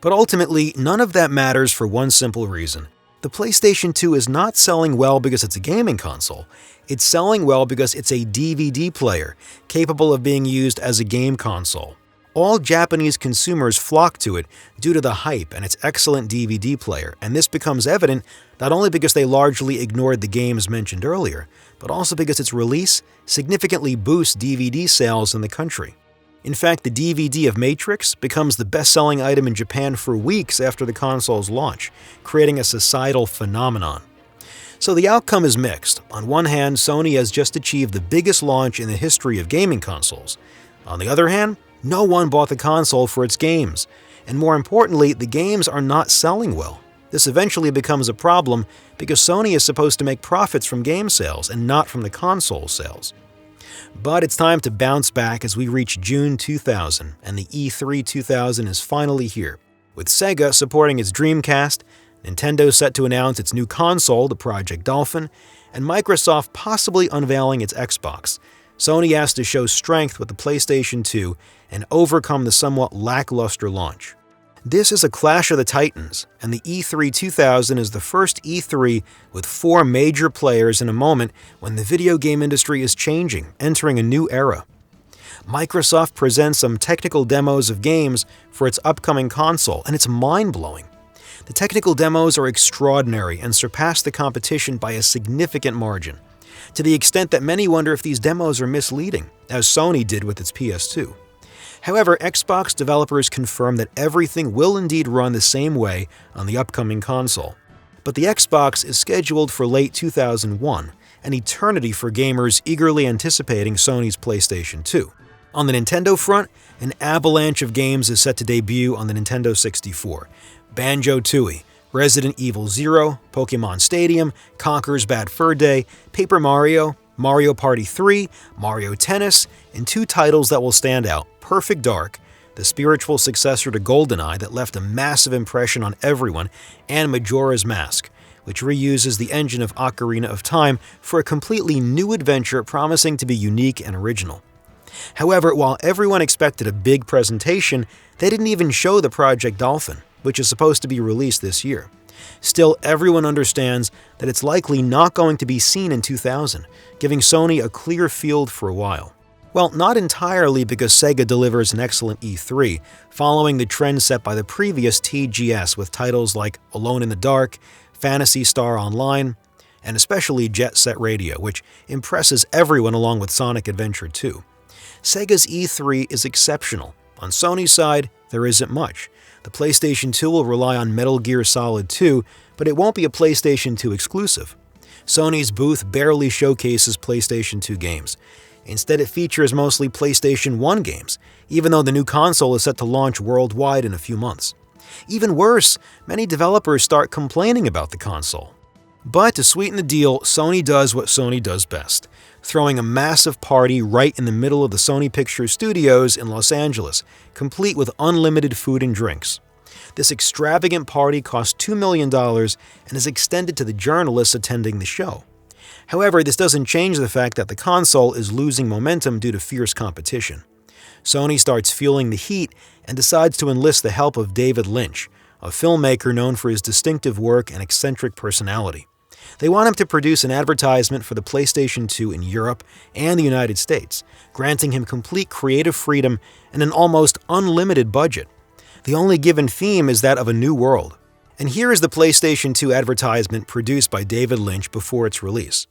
But ultimately, none of that matters for one simple reason. The PlayStation 2 is not selling well because it's a gaming console. It's selling well because it's a DVD player, capable of being used as a game console. All Japanese consumers flock to it due to the hype and its excellent DVD player, and this becomes evident not only because they largely ignored the games mentioned earlier, but also because its release significantly boosts DVD sales in the country. In fact, the DVD of Matrix becomes the best-selling item in Japan for weeks after the console's launch, creating a societal phenomenon. So the outcome is mixed. On one hand, Sony has just achieved the biggest launch in the history of gaming consoles. On the other hand, no one bought the console for its games. And more importantly, the games are not selling well. This eventually becomes a problem because Sony is supposed to make profits from game sales and not from the console sales. But it's time to bounce back as we reach June 2000, and the E3 2000 is finally here. With Sega supporting its Dreamcast, Nintendo set to announce its new console, the Project Dolphin, and Microsoft possibly unveiling its Xbox, Sony has to show strength with the PlayStation 2 and overcome the somewhat lackluster launch. This is a clash of the titans, and the E3 2000 is the first E3 with 4 major players in a moment when the video game industry is changing, entering a new era. Microsoft presents some technical demos of games for its upcoming console, and it's mind-blowing. The technical demos are extraordinary and surpass the competition by a significant margin, to the extent that many wonder if these demos are misleading, as Sony did with its PS2. However, Xbox developers confirm that everything will indeed run the same way on the upcoming console. But the Xbox is scheduled for late 2001, an eternity for gamers eagerly anticipating Sony's PlayStation 2. On the Nintendo front, an avalanche of games is set to debut on the Nintendo 64. Banjo-Tooie, Resident Evil 0, Pokémon Stadium, Conker's Bad Fur Day, Paper Mario, Mario Party 3, Mario Tennis, and 2 titles that will stand out: Perfect Dark, the spiritual successor to GoldenEye that left a massive impression on everyone, and Majora's Mask, which reuses the engine of Ocarina of Time for a completely new adventure promising to be unique and original. However, while everyone expected a big presentation, they didn't even show the Project Dolphin, which is supposed to be released this year. Still, everyone understands that it's likely not going to be seen in 2000, giving Sony a clear field for a while. Well, not entirely, because Sega delivers an excellent E3, following the trend set by the previous TGS with titles like Alone in the Dark, Phantasy Star Online, and especially Jet Set Radio, which impresses everyone along with Sonic Adventure 2. Sega's E3 is exceptional. On Sony's side, there isn't much. The PlayStation 2 will rely on Metal Gear Solid 2, but it won't be a PlayStation 2 exclusive. Sony's booth barely showcases PlayStation 2 games. Instead, it features mostly PlayStation 1 games, even though the new console is set to launch worldwide in a few months. Even worse, many developers start complaining about the console. But to sweeten the deal, Sony does what Sony does best, throwing a massive party right in the middle of the Sony Pictures Studios in Los Angeles, complete with unlimited food and drinks. This extravagant party cost $2 million and is extended to the journalists attending the show. However, this doesn't change the fact that the console is losing momentum due to fierce competition. Sony starts feeling the heat and decides to enlist the help of David Lynch, a filmmaker known for his distinctive work and eccentric personality. They want him to produce an advertisement for the PlayStation 2 in Europe and the United States, granting him complete creative freedom and an almost unlimited budget. The only given theme is that of a new world. And here is the PlayStation 2 advertisement produced by David Lynch before its release.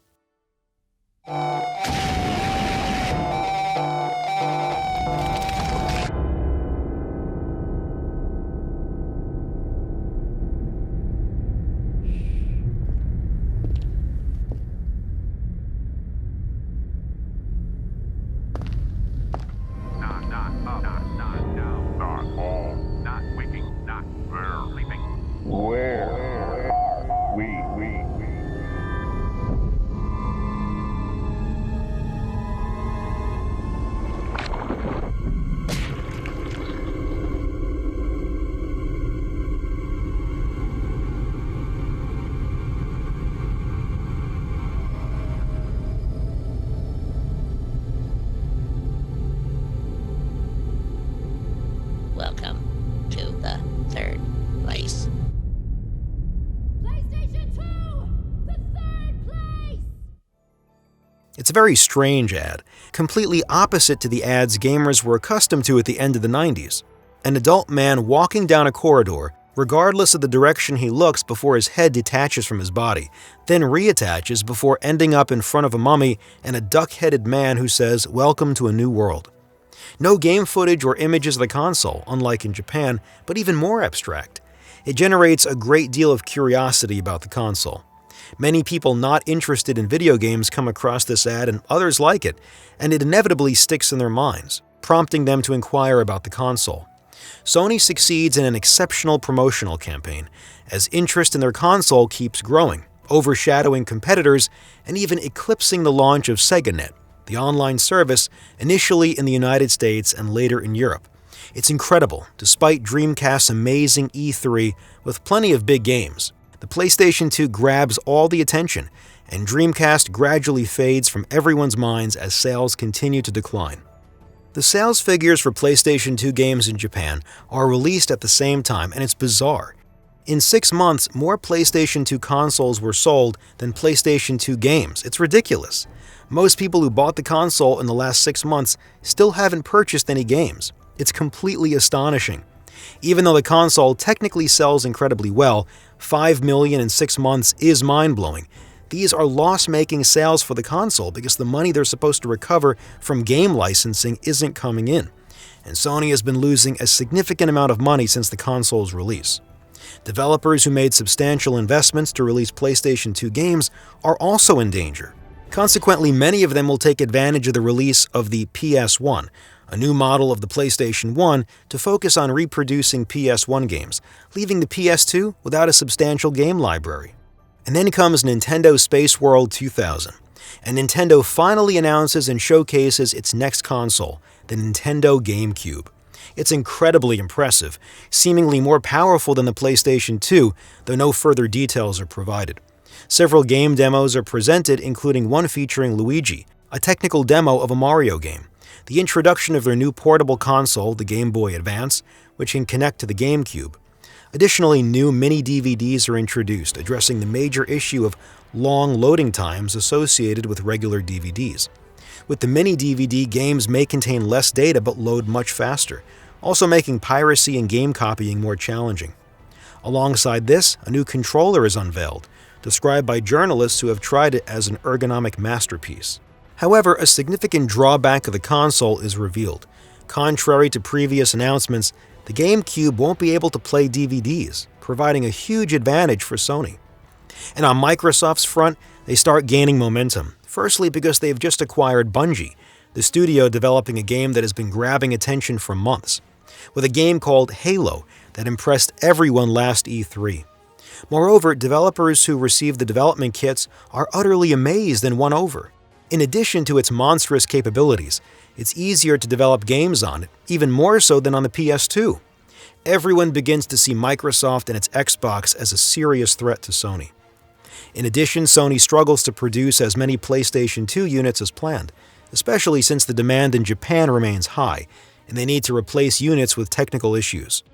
It's a very strange ad, completely opposite to the ads gamers were accustomed to at the end of the 90s. An adult man walking down a corridor, regardless of the direction he looks before his head detaches from his body, then reattaches before ending up in front of a mummy and a duck-headed man who says, "Welcome to a new world." No game footage or images of the console, unlike in Japan, but even more abstract. It generates a great deal of curiosity about the console. Many people not interested in video games come across this ad and others like it, and it inevitably sticks in their minds, prompting them to inquire about the console. Sony succeeds in an exceptional promotional campaign, as interest in their console keeps growing, overshadowing competitors and even eclipsing the launch of SegaNet, the online service initially in the United States and later in Europe. It's incredible, despite Dreamcast's amazing E3 with plenty of big games. The PlayStation 2 grabs all the attention, and Dreamcast gradually fades from everyone's minds as sales continue to decline. The sales figures for PlayStation 2 games in Japan are released at the same time, and it's bizarre. In 6 months, more PlayStation 2 consoles were sold than PlayStation 2 games. It's ridiculous. Most people who bought the console in the last 6 months still haven't purchased any games. It's completely astonishing. Even though the console technically sells incredibly well, 5 million in 6 months is mind-blowing. These are loss-making sales for the console because the money they're supposed to recover from game licensing isn't coming in. And Sony has been losing a significant amount of money since the console's release. Developers who made substantial investments to release PlayStation 2 games are also in danger. Consequently, many of them will take advantage of the release of the PS1, a new model of the PlayStation 1, to focus on reproducing PS1 games, leaving the PS2 without a substantial game library. And then comes Nintendo Space World 2000, and Nintendo finally announces and showcases its next console, the Nintendo GameCube. It's incredibly impressive, seemingly more powerful than the PlayStation 2, though no further details are provided. Several game demos are presented, including one featuring Luigi, a technical demo of a Mario game, the introduction of their new portable console, the Game Boy Advance, which can connect to the GameCube. Additionally, new mini-DVDs are introduced, addressing the major issue of long loading times associated with regular DVDs. With the mini-DVD, games may contain less data but load much faster, also making piracy and game copying more challenging. Alongside this, a new controller is unveiled, described by journalists who have tried it as an ergonomic masterpiece. However, a significant drawback of the console is revealed. Contrary to previous announcements, the GameCube won't be able to play DVDs, providing a huge advantage for Sony. And on Microsoft's front, they start gaining momentum. Firstly, because they've just acquired Bungie, the studio developing a game that has been grabbing attention for months, with a game called Halo that impressed everyone last E3. Moreover, developers who received the development kits are utterly amazed and won over. In addition to its monstrous capabilities, it's easier to develop games on it, even more so than on the PS2. Everyone begins to see Microsoft and its Xbox as a serious threat to Sony. In addition, Sony struggles to produce as many PlayStation 2 units as planned, especially since the demand in Japan remains high, and they need to replace units with technical issues.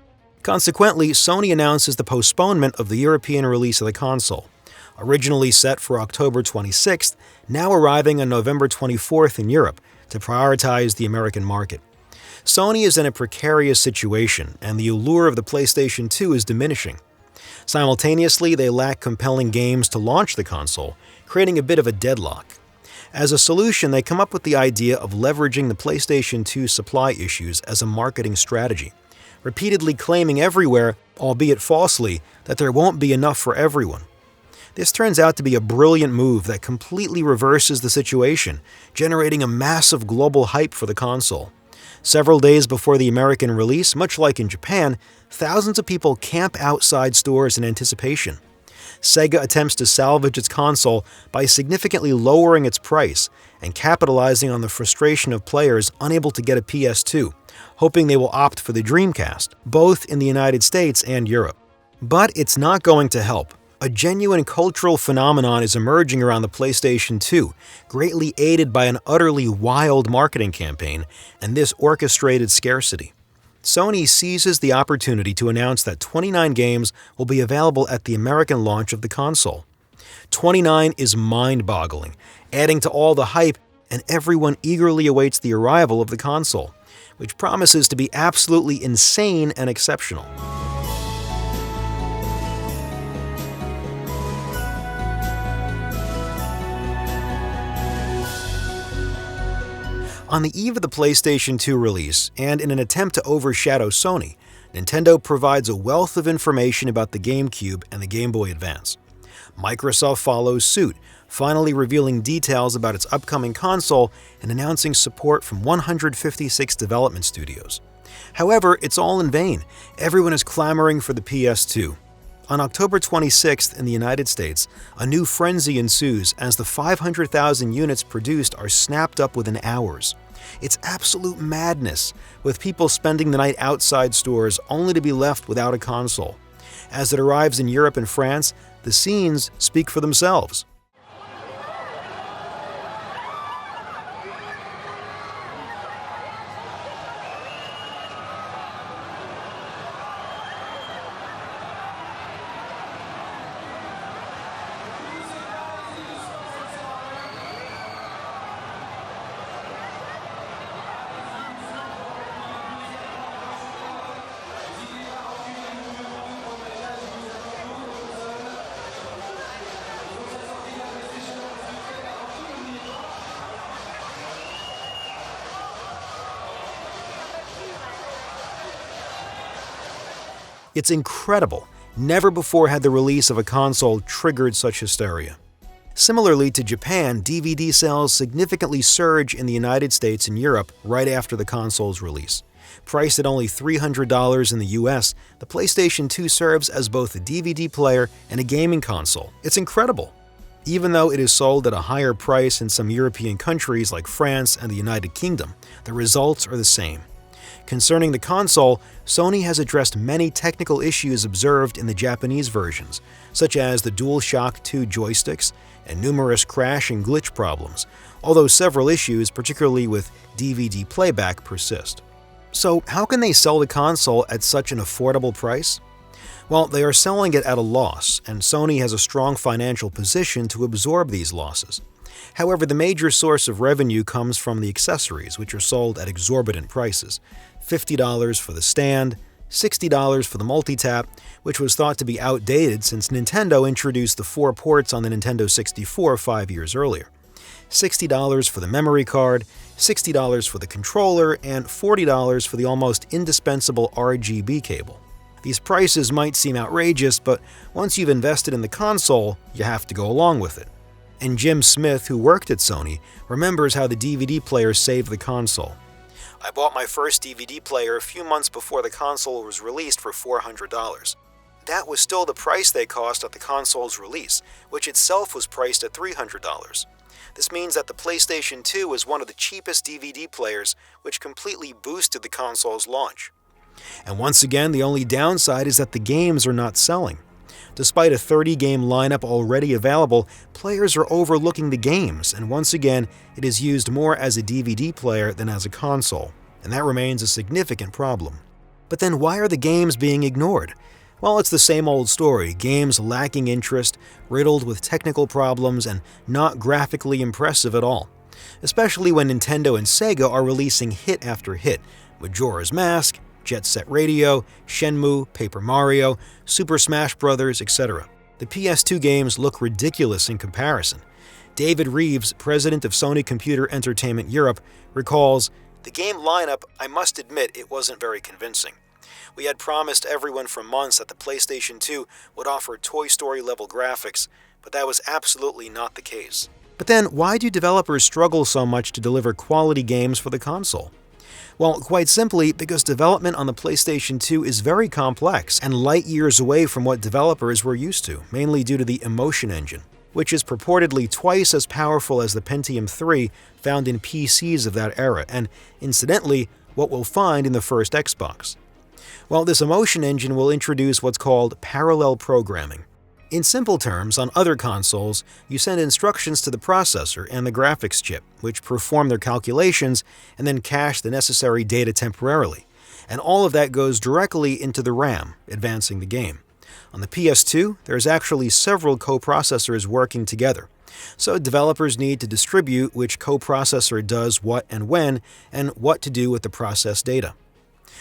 Consequently, Sony announces the postponement of the European release of the console, originally set for October 26th, now arriving on November 24th in Europe, to prioritize the American market. Sony is in a precarious situation, and the allure of the PlayStation 2 is diminishing. Simultaneously, they lack compelling games to launch the console, creating a bit of a deadlock. As a solution, they come up with the idea of leveraging the PlayStation 2 supply issues as a marketing strategy, repeatedly claiming everywhere, albeit falsely, that there won't be enough for everyone. This turns out to be a brilliant move that completely reverses the situation, generating a massive global hype for the console. Several days before the American release, much like in Japan, thousands of people camp outside stores in anticipation. Sega attempts to salvage its console by significantly lowering its price and capitalizing on the frustration of players unable to get a PS2, hoping they will opt for the Dreamcast, both in the United States and Europe. But it's not going to help. A genuine cultural phenomenon is emerging around the PlayStation 2, greatly aided by an utterly wild marketing campaign and this orchestrated scarcity. Sony seizes the opportunity to announce that 29 games will be available at the American launch of the console. 29 is mind-boggling, adding to all the hype, and everyone eagerly awaits the arrival of the console, which promises to be absolutely insane and exceptional. On the eve of the PlayStation 2 release, and in an attempt to overshadow Sony, Nintendo provides a wealth of information about the GameCube and the Game Boy Advance. Microsoft follows suit, finally revealing details about its upcoming console and announcing support from 156 development studios. However, it's all in vain. Everyone is clamoring for the PS2. On October 26th in the United States, a new frenzy ensues as the 500,000 units produced are snapped up within hours. It's absolute madness, with people spending the night outside stores only to be left without a console. As it arrives in Europe and France, the scenes speak for themselves. It's incredible. Never before had the release of a console triggered such hysteria. Similarly to Japan, DVD sales significantly surge in the United States and Europe right after the console's release. Priced at only $300 in the US, the PlayStation 2 serves as both a DVD player and a gaming console. It's incredible. Even though it is sold at a higher price in some European countries like France and the United Kingdom, the results are the same. Concerning the console, Sony has addressed many technical issues observed in the Japanese versions, such as the DualShock 2 joysticks and numerous crash and glitch problems, although several issues, particularly with DVD playback, persist. So how can they sell the console at such an affordable price? Well, they are selling it at a loss, and Sony has a strong financial position to absorb these losses. However, the major source of revenue comes from the accessories, which are sold at exorbitant prices. $50 for the stand, $60 for the multi-tap, which was thought to be outdated since Nintendo introduced the 4 ports on the Nintendo 64 5 years earlier, $60 for the memory card, $60 for the controller, and $40 for the almost indispensable RGB cable. These prices might seem outrageous, but once you've invested in the console, you have to go along with it. And Jim Smith, who worked at Sony, remembers how the DVD player saved the console. I bought my first DVD player a few months before the console was released for $400. That was still the price they cost at the console's release, which itself was priced at $300. This means that the PlayStation 2 was one of the cheapest DVD players, which completely boosted the console's launch. And once again, the only downside is that the games are not selling. Despite a 30-game lineup already available, players are overlooking the games, and once again, it is used more as a DVD player than as a console, and that remains a significant problem. But then why are the games being ignored? Well, it's the same old story, games lacking interest, riddled with technical problems, and not graphically impressive at all. Especially when Nintendo and Sega are releasing hit after hit, Majora's Mask, Jet Set Radio, Shenmue, Paper Mario, Super Smash Bros., etc. The PS2 games look ridiculous in comparison. David Reeves, president of Sony Computer Entertainment Europe, recalls, "The game lineup, I must admit it wasn't very convincing. We had promised everyone for months that the PlayStation 2 would offer Toy Story-level graphics, but that was absolutely not the case." But then, why do developers struggle so much to deliver quality games for the console? Well, quite simply, because development on the PlayStation 2 is very complex and light years away from what developers were used to, mainly due to the Emotion Engine, which is purportedly twice as powerful as the Pentium 3 found in PCs of that era, and incidentally, what we'll find in the first Xbox. Well, this Emotion Engine will introduce what's called parallel programming. In simple terms, on other consoles, you send instructions to the processor and the graphics chip, which perform their calculations and then cache the necessary data temporarily, and all of that goes directly into the RAM, advancing the game. On the PS2, there's actually several coprocessors working together, so developers need to distribute which coprocessor does what and when, and what to do with the processed data.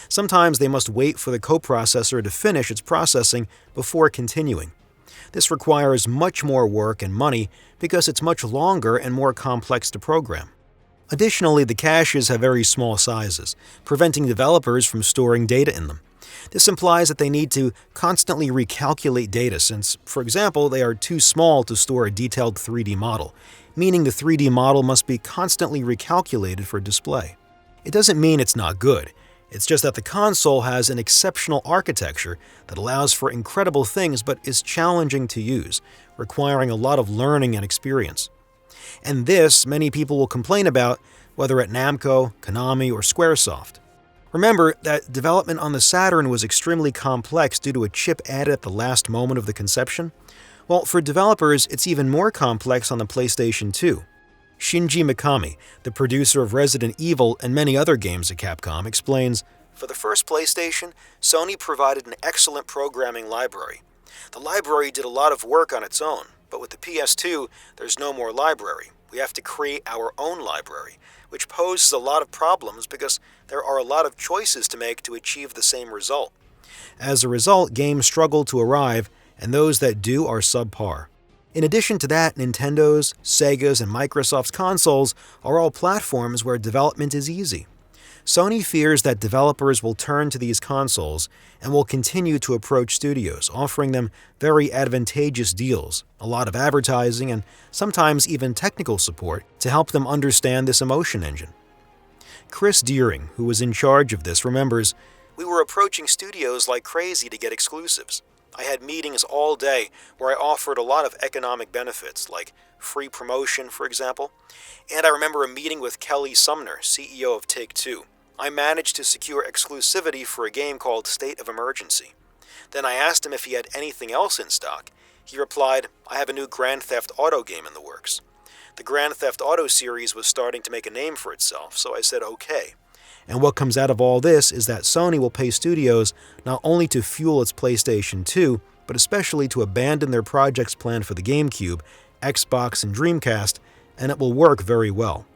Sometimes they must wait for the coprocessor to finish its processing before continuing. This requires much more work and money because it's much longer and more complex to program. Additionally, the caches have very small sizes, preventing developers from storing data in them. This implies that they need to constantly recalculate data since, for example, they are too small to store a detailed 3D model, meaning the 3D model must be constantly recalculated for display. It doesn't mean it's not good. It's just that the console has an exceptional architecture that allows for incredible things but is challenging to use, requiring a lot of learning and experience. And this many people will complain about, whether at Namco, Konami, or Squaresoft. Remember that development on the Saturn was extremely complex due to a chip added at the last moment of the conception. Well, for developers, it's even more complex on the PlayStation 2. Shinji Mikami, the producer of Resident Evil and many other games at Capcom, explains, "For the first PlayStation, Sony provided an excellent programming library. The library did a lot of work on its own, but with the PS2, there's no more library. We have to create our own library, which poses a lot of problems because there are a lot of choices to make to achieve the same result. As a result, games struggle to arrive, and those that do are subpar. In addition to that, Nintendo's, Sega's, and Microsoft's consoles are all platforms where development is easy. Sony fears that developers will turn to these consoles and will continue to approach studios, offering them very advantageous deals, a lot of advertising, and sometimes even technical support to help them understand this emotion engine." Chris Deering, who was in charge of this, remembers, "We were approaching studios like crazy to get exclusives. I had meetings all day where I offered a lot of economic benefits, like free promotion, for example. And I remember a meeting with Kelly Sumner, CEO of Take-Two. I managed to secure exclusivity for a game called State of Emergency. Then I asked him if he had anything else in stock. He replied, I have a new Grand Theft Auto game in the works. The Grand Theft Auto series was starting to make a name for itself, so I said okay. And what comes out of all this is that Sony will pay studios not only to fuel its PlayStation 2, but especially to abandon their projects planned for the GameCube, Xbox, and Dreamcast, and it will work very well.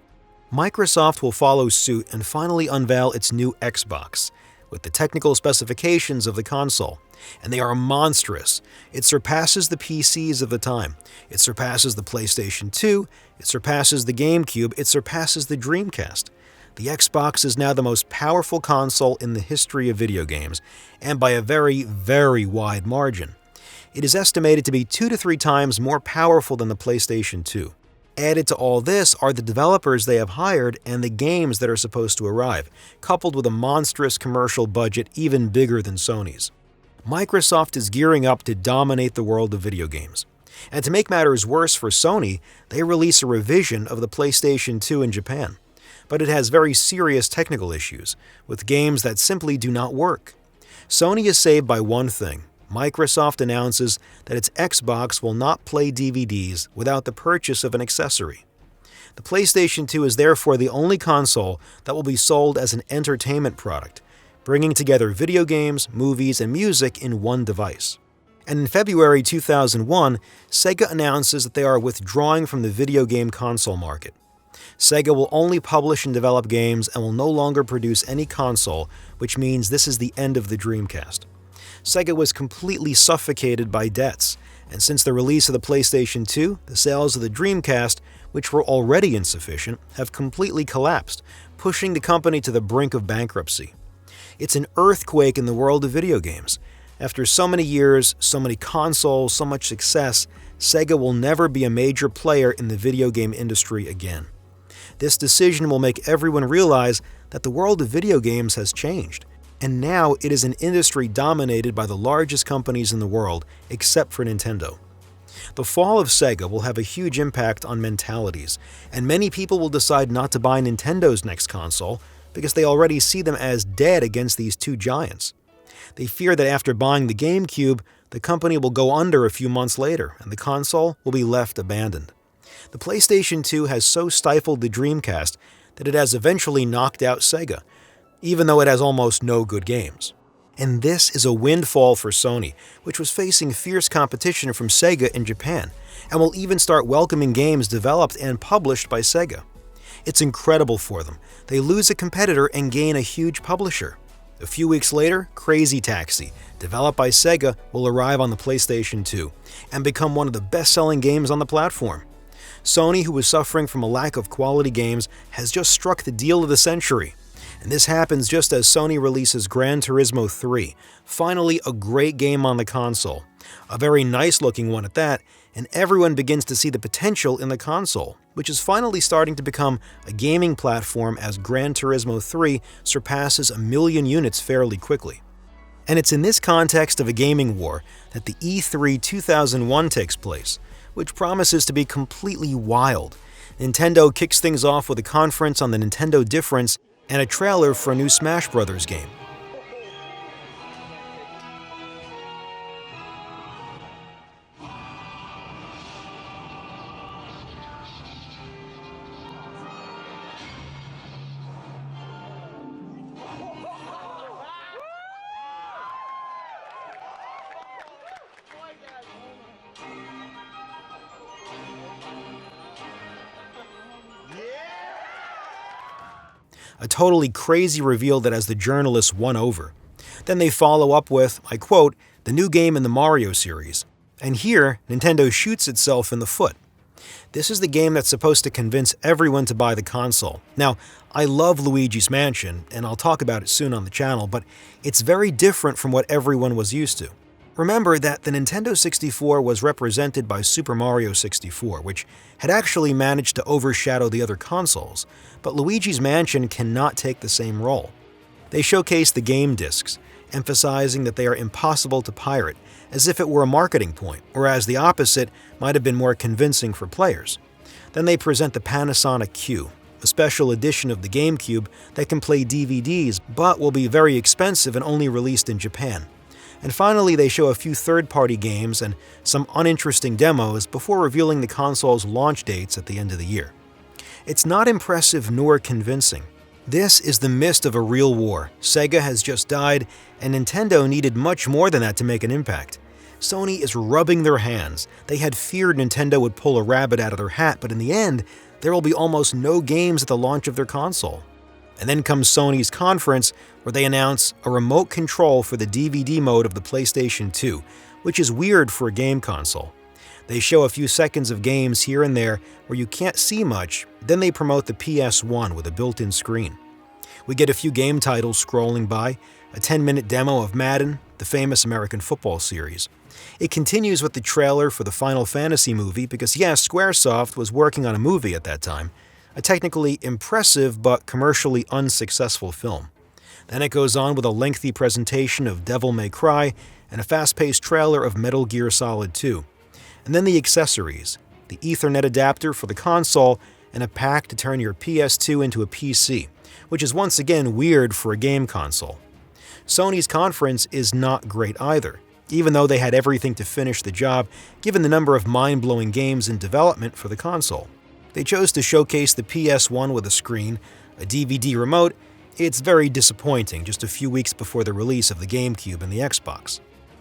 Microsoft will follow suit and finally unveil its new Xbox, with the technical specifications of the console, and they are monstrous. It surpasses the PCs of the time. It surpasses the PlayStation 2, it surpasses the GameCube, it surpasses the Dreamcast. The Xbox is now the most powerful console in the history of video games, and by a very, very wide margin. It is estimated to be 2 to 3 times more powerful than the PlayStation 2. Added to all this are the developers they have hired and the games that are supposed to arrive, coupled with a monstrous commercial budget even bigger than Sony's. Microsoft is gearing up to dominate the world of video games. And to make matters worse for Sony, they release a revision of the PlayStation 2 in Japan. But it has very serious technical issues, with games that simply do not work. Sony is saved by one thing. Microsoft announces that its Xbox will not play DVDs without the purchase of an accessory. The PlayStation 2 is therefore the only console that will be sold as an entertainment product, bringing together video games, movies, and music in one device. And in February 2001, Sega announces that they are withdrawing from the video game console market. Sega will only publish and develop games and will no longer produce any console, which means this is the end of the Dreamcast. Sega was completely suffocated by debts, and since the release of the PlayStation 2, the sales of the Dreamcast, which were already insufficient, have completely collapsed, pushing the company to the brink of bankruptcy. It's an earthquake in the world of video games. After so many years, so many consoles, so much success, Sega will never be a major player in the video game industry again. This decision will make everyone realize that the world of video games has changed, and now it is an industry dominated by the largest companies in the world, except for Nintendo. The fall of Sega will have a huge impact on mentalities, and many people will decide not to buy Nintendo's next console because they already see them as dead against these two giants. They fear that after buying the GameCube, the company will go under a few months later, and the console will be left abandoned. The PlayStation 2 has so stifled the Dreamcast that it has eventually knocked out Sega, even though it has almost no good games. And this is a windfall for Sony, which was facing fierce competition from Sega in Japan, and will even start welcoming games developed and published by Sega. It's incredible for them. They lose a competitor and gain a huge publisher. A few weeks later, Crazy Taxi, developed by Sega, will arrive on the PlayStation 2 and become one of the best-selling games on the platform. Sony, who was suffering from a lack of quality games, has just struck the deal of the century. And this happens just as Sony releases Gran Turismo 3, finally a great game on the console. A very nice-looking one at that, and everyone begins to see the potential in the console, which is finally starting to become a gaming platform as Gran Turismo 3 surpasses 1 million units fairly quickly. And it's in this context of a gaming war that the E3 2001 takes place, which promises to be completely wild. Nintendo kicks things off with a conference on the Nintendo difference and a trailer for a new Smash Bros. Game. A totally crazy reveal that has the journalists won over. Then they follow up with, I quote, the new game in the Mario series. And here, Nintendo shoots itself in the foot. This is the game that's supposed to convince everyone to buy the console. Now, I love Luigi's Mansion, and I'll talk about it soon on the channel, but it's very different from what everyone was used to. Remember that the Nintendo 64 was represented by Super Mario 64, which had actually managed to overshadow the other consoles, but Luigi's Mansion cannot take the same role. They showcase the game discs, emphasizing that they are impossible to pirate, as if it were a marketing point, whereas the opposite might have been more convincing for players. Then they present the Panasonic Q, a special edition of the GameCube that can play DVDs but will be very expensive and only released in Japan. And finally, they show a few third-party games and some uninteresting demos before revealing the console's launch dates at the end of the year. It's not impressive nor convincing. This is the midst of a real war. Sega has just died, and Nintendo needed much more than that to make an impact. Sony is rubbing their hands. They had feared Nintendo would pull a rabbit out of their hat, but in the end, there will be almost no games at the launch of their console. And then comes Sony's conference, where they announce a remote control for the DVD mode of the PlayStation 2, which is weird for a game console. They show a few seconds of games here and there where you can't see much, then they promote the PS1 with a built-in screen. We get a few game titles scrolling by, a 10-minute demo of Madden, the famous American football series. It continues with the trailer for the Final Fantasy movie because yes, Squaresoft was working on a movie at that time, a technically impressive but commercially unsuccessful film. Then it goes on with a lengthy presentation of Devil May Cry and a fast-paced trailer of Metal Gear Solid 2. And then the accessories, the Ethernet adapter for the console, and a pack to turn your PS2 into a PC, which is once again weird for a game console. Sony's conference is not great either, even though they had everything to finish the job given the number of mind-blowing games in development for the console. They chose to showcase the PS1 with a screen, a DVD remote. It's very disappointing just a few weeks before the release of the GameCube and the Xbox.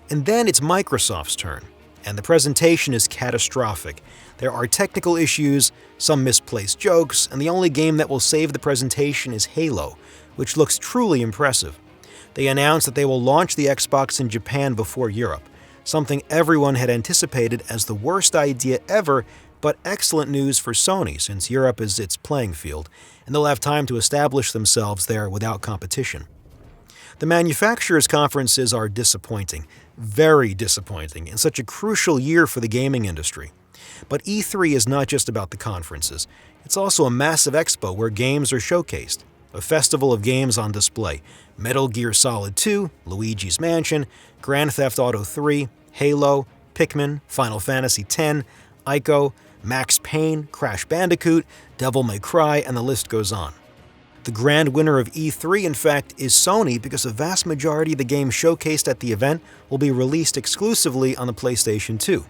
And then it's Microsoft's turn, and the presentation is catastrophic. There are technical issues, some misplaced jokes, and the only game that will save the presentation is Halo, which looks truly impressive. They announced that they will launch the Xbox in Japan before Europe, something everyone had anticipated as the worst idea ever, but excellent news for Sony since Europe is its playing field, and they'll have time to establish themselves there without competition. The manufacturers' conferences are disappointing, very disappointing, in such a crucial year for the gaming industry. But E3 is not just about the conferences. It's also a massive expo where games are showcased, a festival of games on display. Metal Gear Solid 2, Luigi's Mansion, Grand Theft Auto 3, Halo, Pikmin, Final Fantasy X, Ico, Max Payne, Crash Bandicoot, Devil May Cry, and the list goes on. The grand winner of E3, in fact, is Sony because a vast majority of the games showcased at the event will be released exclusively on the PlayStation 2.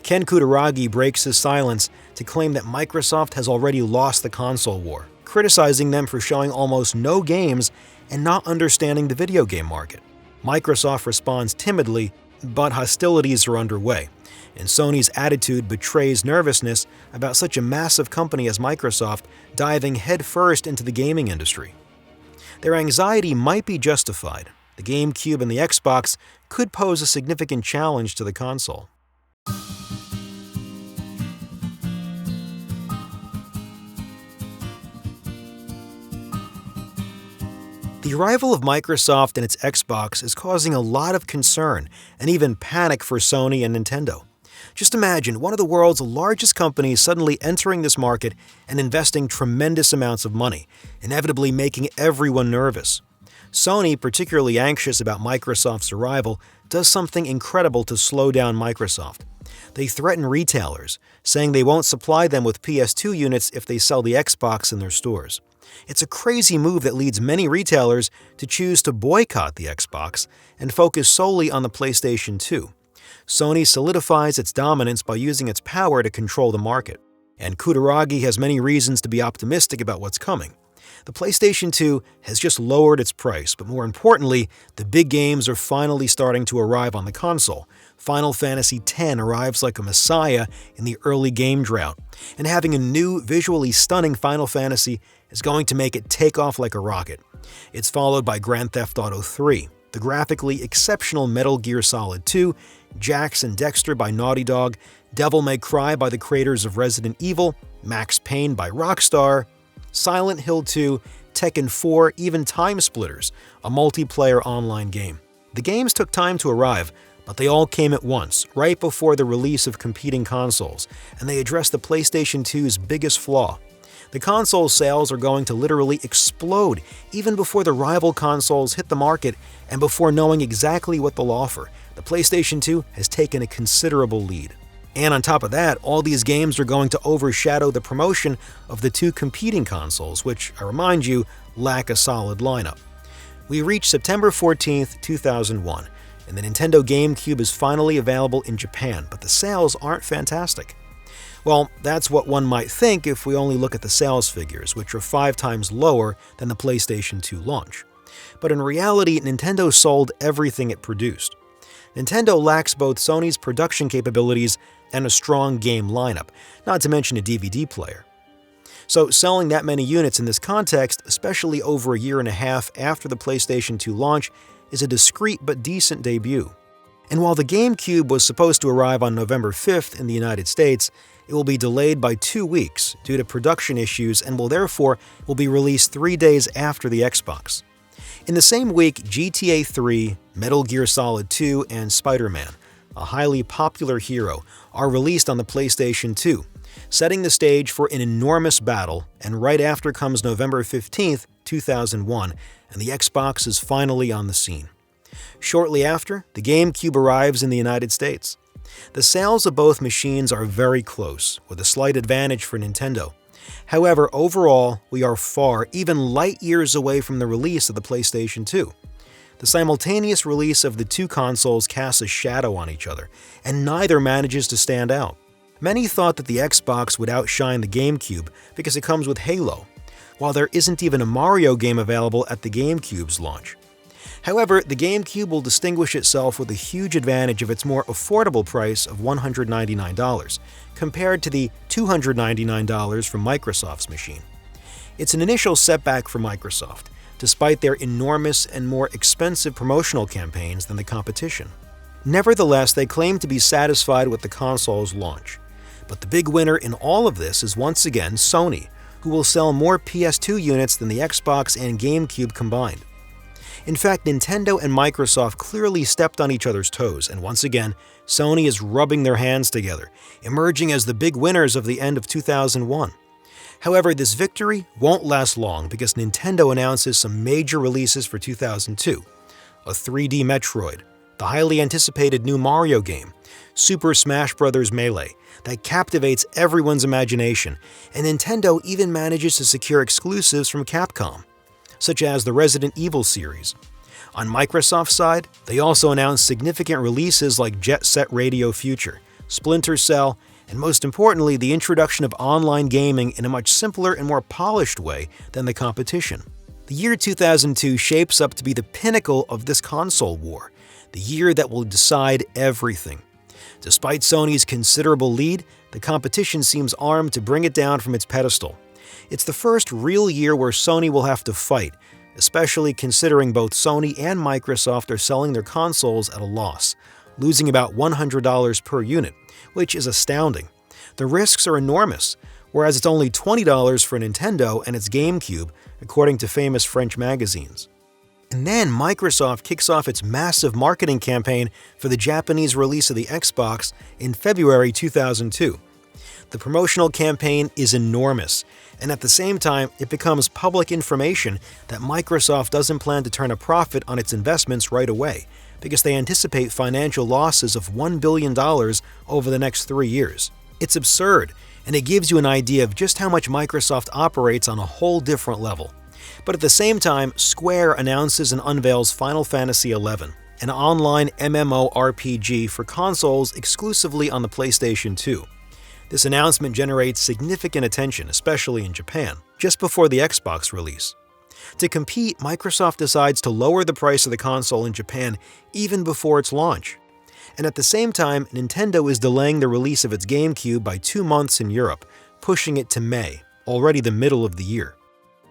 Ken Kutaragi breaks his silence to claim that Microsoft has already lost the console war, criticizing them for showing almost no games and not understanding the video game market. Microsoft responds timidly, but hostilities are underway, and Sony's attitude betrays nervousness about such a massive company as Microsoft diving headfirst into the gaming industry. Their anxiety might be justified. The GameCube and the Xbox could pose a significant challenge to the console. The arrival of Microsoft and its Xbox is causing a lot of concern and even panic for Sony and Nintendo. Just imagine one of the world's largest companies suddenly entering this market and investing tremendous amounts of money, inevitably making everyone nervous. Sony, particularly anxious about Microsoft's arrival, does something incredible to slow down Microsoft. They threaten retailers, saying they won't supply them with PS2 units if they sell the Xbox in their stores. It's a crazy move that leads many retailers to choose to boycott the Xbox and focus solely on the PlayStation 2. Sony solidifies its dominance by using its power to control the market. And Kutaragi has many reasons to be optimistic about what's coming. The PlayStation 2 has just lowered its price, but more importantly, the big games are finally starting to arrive on the console. Final Fantasy X arrives like a messiah in the early game drought, and having a new, visually stunning Final Fantasy is going to make it take off like a rocket. It's followed by Grand Theft Auto 3, the graphically exceptional Metal Gear Solid 2, Jax and Dexter by Naughty Dog, Devil May Cry by the creators of Resident Evil, Max Payne by Rockstar, Silent Hill 2, Tekken 4, even Time Splitters, a multiplayer online game. The games took time to arrive, but they all came at once, right before the release of competing consoles, and they addressed the PlayStation 2's biggest flaw. The console's sales are going to literally explode even before the rival consoles hit the market and before knowing exactly what they'll offer. The PlayStation 2 has taken a considerable lead. And on top of that, all these games are going to overshadow the promotion of the two competing consoles, which, I remind you, lack a solid lineup. We reach September 14th, 2001, and the Nintendo GameCube is finally available in Japan, but the sales aren't fantastic. Well, that's what one might think if we only look at the sales figures, which are 5 times lower than the PlayStation 2 launch. But in reality, Nintendo sold everything it produced. Nintendo lacks both Sony's production capabilities and a strong game lineup, not to mention a DVD player. So selling that many units in this context, especially over a year and a half after the PlayStation 2 launch, is a discreet but decent debut. And while the GameCube was supposed to arrive on November 5th in the United States, it will be delayed by 2 weeks due to production issues and will be released 3 days after the Xbox. In the same week, GTA 3, Metal Gear Solid 2, and Spider-Man, a highly popular hero, are released on the PlayStation 2, setting the stage for an enormous battle, and right after comes November 15th, 2001, and the Xbox is finally on the scene. Shortly after, the GameCube arrives in the United States. The sales of both machines are very close, with a slight advantage for Nintendo. However, overall, we are far, even light years away from the release of the PlayStation 2. The simultaneous release of the two consoles casts a shadow on each other, and neither manages to stand out. Many thought that the Xbox would outshine the GameCube because it comes with Halo, while there isn't even a Mario game available at the GameCube's launch. However, the GameCube will distinguish itself with a huge advantage of its more affordable price of $199, compared to the $299 from Microsoft's machine. It's an initial setback for Microsoft, despite their enormous and more expensive promotional campaigns than the competition. Nevertheless, they claim to be satisfied with the console's launch. But the big winner in all of this is once again Sony, who will sell more PS2 units than the Xbox and GameCube combined. In fact, Nintendo and Microsoft clearly stepped on each other's toes, and once again, Sony is rubbing their hands together, emerging as the big winners of the end of 2001. However, this victory won't last long because Nintendo announces some major releases for 2002. A 3D Metroid, the highly anticipated new Mario game, Super Smash Bros. Melee, that captivates everyone's imagination, and Nintendo even manages to secure exclusives from Capcom, such as the Resident Evil series. On Microsoft's side, they also announced significant releases like Jet Set Radio Future, Splinter Cell, and most importantly, the introduction of online gaming in a much simpler and more polished way than the competition. The year 2002 shapes up to be the pinnacle of this console war, the year that will decide everything. Despite Sony's considerable lead, the competition seems armed to bring it down from its pedestal. It's the first real year where Sony will have to fight, especially considering both Sony and Microsoft are selling their consoles at a loss, losing about $100 per unit, which is astounding. The risks are enormous, whereas it's only $20 for Nintendo and its GameCube, according to famous French magazines. And then Microsoft kicks off its massive marketing campaign for the Japanese release of the Xbox in February 2002. The promotional campaign is enormous, and at the same time, it becomes public information that Microsoft doesn't plan to turn a profit on its investments right away, because they anticipate financial losses of $1 billion over the next 3 years. It's absurd, and it gives you an idea of just how much Microsoft operates on a whole different level. But at the same time, Square announces and unveils Final Fantasy XI, an online MMORPG for consoles exclusively on the PlayStation 2. This announcement generates significant attention, especially in Japan, just before the Xbox release. To compete, Microsoft decides to lower the price of the console in Japan even before its launch. And at the same time, Nintendo is delaying the release of its GameCube by 2 months in Europe, pushing it to May, already the middle of the year.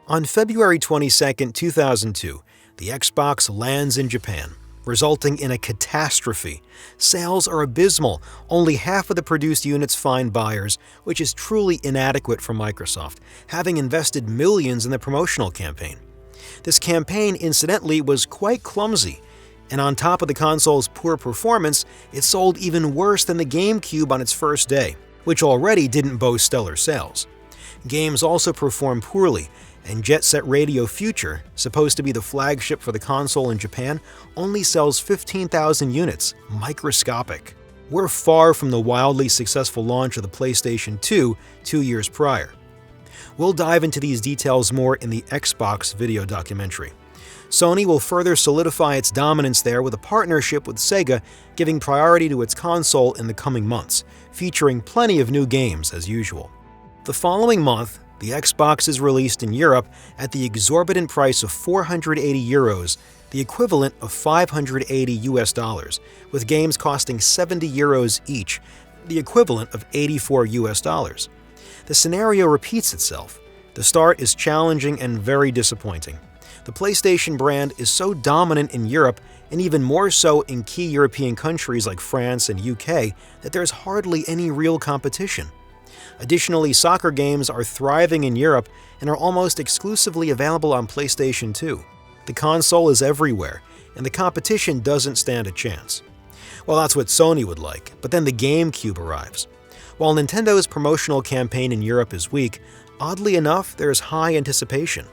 On February 22, 2002, the Xbox lands in Japan, resulting in a catastrophe. Sales are abysmal, only half of the produced units find buyers, which is truly inadequate for Microsoft, having invested millions in the promotional campaign. This campaign, incidentally, was quite clumsy, and on top of the console's poor performance, it sold even worse than the GameCube on its first day, which already didn't boast stellar sales. Games also performed poorly, and Jet Set Radio Future, supposed to be the flagship for the console in Japan, only sells 15,000 units, microscopic. We're far from the wildly successful launch of the PlayStation 2 2 years prior. We'll dive into these details more in the Xbox video documentary. Sony will further solidify its dominance there with a partnership with Sega, giving priority to its console in the coming months, featuring plenty of new games as usual. The following month, the Xbox is released in Europe at the exorbitant price of €480, the equivalent of $580, with games costing €70 each, the equivalent of $84. The scenario repeats itself. The start is challenging and very disappointing. The PlayStation brand is so dominant in Europe, and even more so in key European countries like France and UK, that there's hardly any real competition. Additionally, soccer games are thriving in Europe and are almost exclusively available on PlayStation 2. The console is everywhere, and the competition doesn't stand a chance. Well, that's what Sony would like, but then the GameCube arrives. While Nintendo's promotional campaign in Europe is weak, oddly enough, there is high anticipation.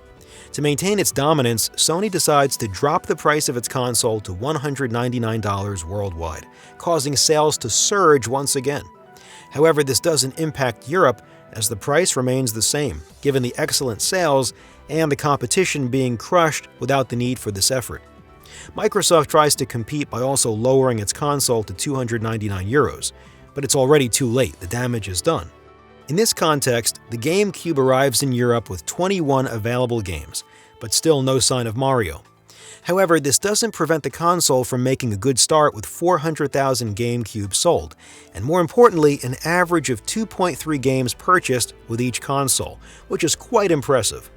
To maintain its dominance, Sony decides to drop the price of its console to $199 worldwide, causing sales to surge once again. However, this doesn't impact Europe, as the price remains the same, given the excellent sales and the competition being crushed without the need for this effort. Microsoft tries to compete by also lowering its console to €299, but it's already too late, the damage is done. In this context, the GameCube arrives in Europe with 21 available games, but still no sign of Mario. However, this doesn't prevent the console from making a good start with 400,000 GameCubes sold, and more importantly, an average of 2.3 games purchased with each console, which is quite impressive.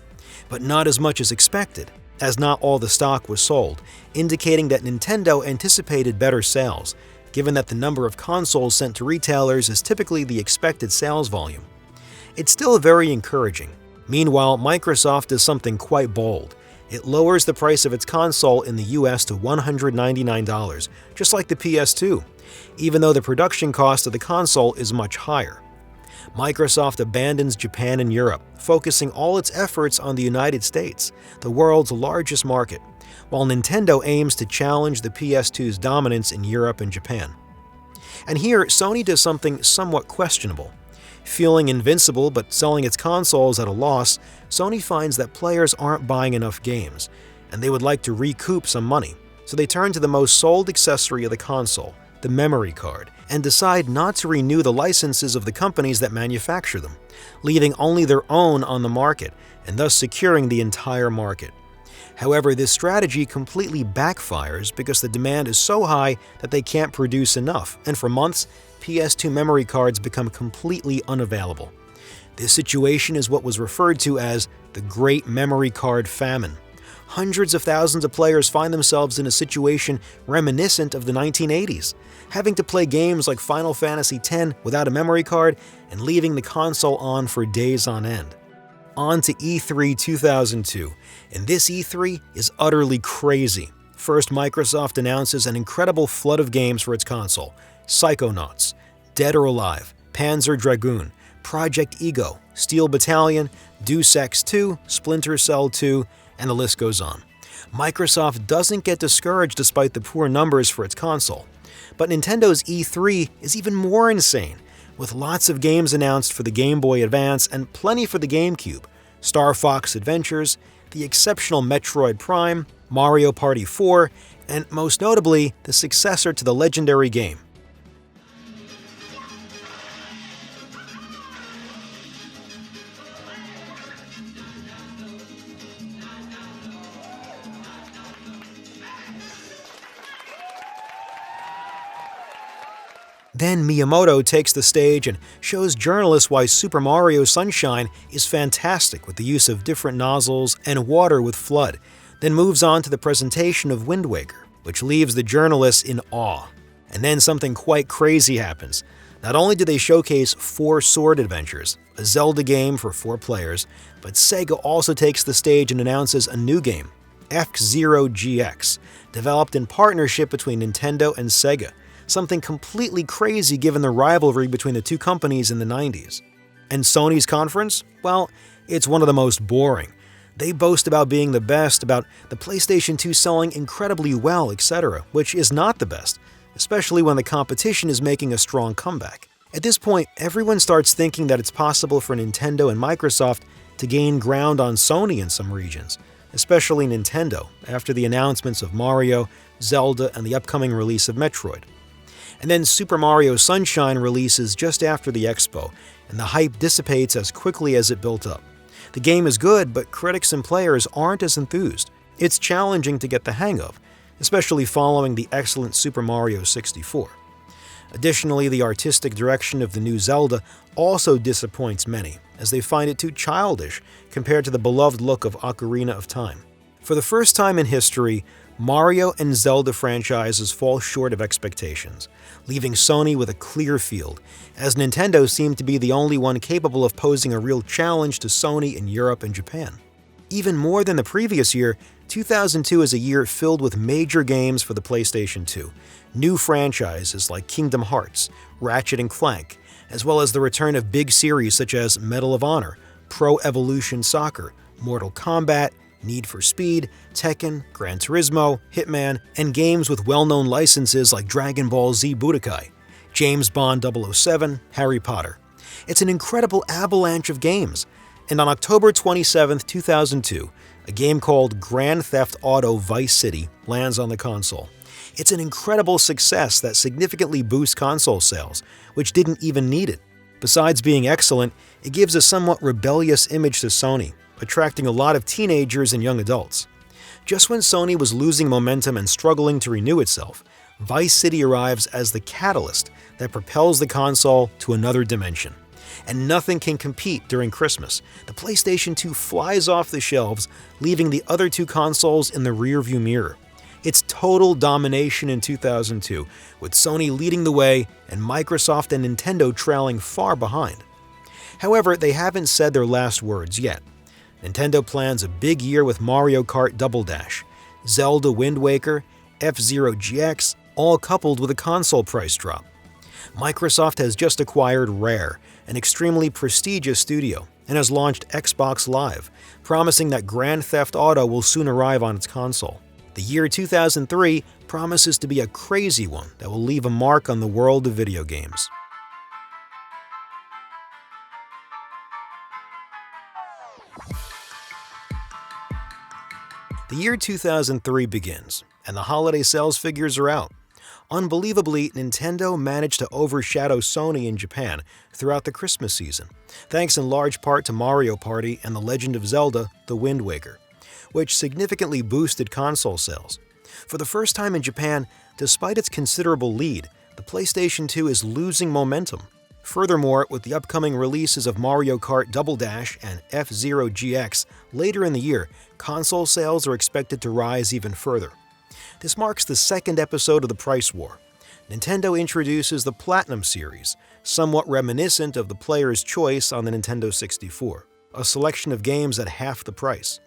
But not as much as expected, as not all the stock was sold, indicating that Nintendo anticipated better sales, given that the number of consoles sent to retailers is typically the expected sales volume. It's still very encouraging. Meanwhile, Microsoft does something quite bold. It lowers the price of its console in the US to $199, just like the PS2, even though the production cost of the console is much higher. Microsoft abandons Japan and Europe, focusing all its efforts on the United States, the world's largest market, while Nintendo aims to challenge the PS2's dominance in Europe and Japan. And here, Sony does something somewhat questionable. Feeling invincible but selling its consoles at a loss, Sony finds that players aren't buying enough games, and they would like to recoup some money, so they turn to the most sold accessory of the console, the memory card, and decide not to renew the licenses of the companies that manufacture them, leaving only their own on the market, and thus securing the entire market. However, this strategy completely backfires because the demand is so high that they can't produce enough, and for months, PS2 memory cards become completely unavailable. This situation is what was referred to as the Great Memory Card Famine. Hundreds of thousands of players find themselves in a situation reminiscent of the 1980s, having to play games like Final Fantasy X without a memory card and leaving the console on for days on end. On to E3 2002, and this E3 is utterly crazy. First, Microsoft announces an incredible flood of games for its console: Psychonauts, Dead or Alive, Panzer Dragoon, Project Ego, Steel Battalion, Deus Ex 2, Splinter Cell 2, and the list goes on. Microsoft doesn't get discouraged despite the poor numbers for its console. But Nintendo's E3 is even more insane, with lots of games announced for the Game Boy Advance and plenty for the GameCube: Star Fox Adventures, the exceptional Metroid Prime, Mario Party 4, and most notably, the successor to the legendary game. Then Miyamoto takes the stage and shows journalists why Super Mario Sunshine is fantastic with the use of different nozzles and water with FLUDD, then moves on to the presentation of Wind Waker, which leaves the journalists in awe. And then something quite crazy happens. Not only do they showcase 4 Sword Adventures, a Zelda game for 4 players, but Sega also takes the stage and announces a new game, F-Zero GX, developed in partnership between Nintendo and Sega. Something completely crazy given the rivalry between the two companies in the 90s. And Sony's conference? Well, it's one of the most boring. They boast about being the best, about the PlayStation 2 selling incredibly well, etc., which is not the best, especially when the competition is making a strong comeback. At this point, everyone starts thinking that it's possible for Nintendo and Microsoft to gain ground on Sony in some regions, especially Nintendo, after the announcements of Mario, Zelda, and the upcoming release of Metroid. And then Super Mario Sunshine releases just after the expo, and the hype dissipates as quickly as it built up. The game is good, but critics and players aren't as enthused. It's challenging to get the hang of, especially following the excellent Super Mario 64. Additionally, the artistic direction of the new Zelda also disappoints many, as they find it too childish compared to the beloved look of Ocarina of Time. For the first time in history, Mario and Zelda franchises fall short of expectations, leaving Sony with a clear field, as Nintendo seemed to be the only one capable of posing a real challenge to Sony in Europe and Japan. Even more than the previous year, 2002 is a year filled with major games for the PlayStation 2, new franchises like Kingdom Hearts, Ratchet & Clank, as well as the return of big series such as Medal of Honor, Pro Evolution Soccer, Mortal Kombat, Need for Speed, Tekken, Gran Turismo, Hitman, and games with well-known licenses like Dragon Ball Z Budokai, James Bond 007, Harry Potter. It's an incredible avalanche of games. And on October 27, 2002, a game called Grand Theft Auto Vice City lands on the console. It's an incredible success that significantly boosts console sales, which didn't even need it. Besides being excellent, it gives a somewhat rebellious image to Sony, attracting a lot of teenagers and young adults. Just when Sony was losing momentum and struggling to renew itself, Vice City arrives as the catalyst that propels the console to another dimension. And nothing can compete during Christmas. The PlayStation 2 flies off the shelves, leaving the other two consoles in the rearview mirror. It's total domination in 2002, with Sony leading the way and Microsoft and Nintendo trailing far behind. However, they haven't said their last words yet. Nintendo plans a big year with Mario Kart Double Dash, Zelda Wind Waker, F-Zero GX, all coupled with a console price drop. Microsoft has just acquired Rare, an extremely prestigious studio, and has launched Xbox Live, promising that Grand Theft Auto will soon arrive on its console. The year 2003 promises to be a crazy one that will leave a mark on the world of video games. The year 2003 begins, and the holiday sales figures are out. Unbelievably, Nintendo managed to overshadow Sony in Japan throughout the Christmas season, thanks in large part to Mario Party and The Legend of Zelda: The Wind Waker. which significantly boosted console sales. For the first time in Japan, despite its considerable lead, the PlayStation 2 is losing momentum. Furthermore, with the upcoming releases of Mario Kart Double Dash and F-Zero GX later in the year, console sales are expected to rise even further. This marks the second episode of the price war. Nintendo introduces the Platinum Series, somewhat reminiscent of the Player's Choice on the Nintendo 64, a selection of games at half the price.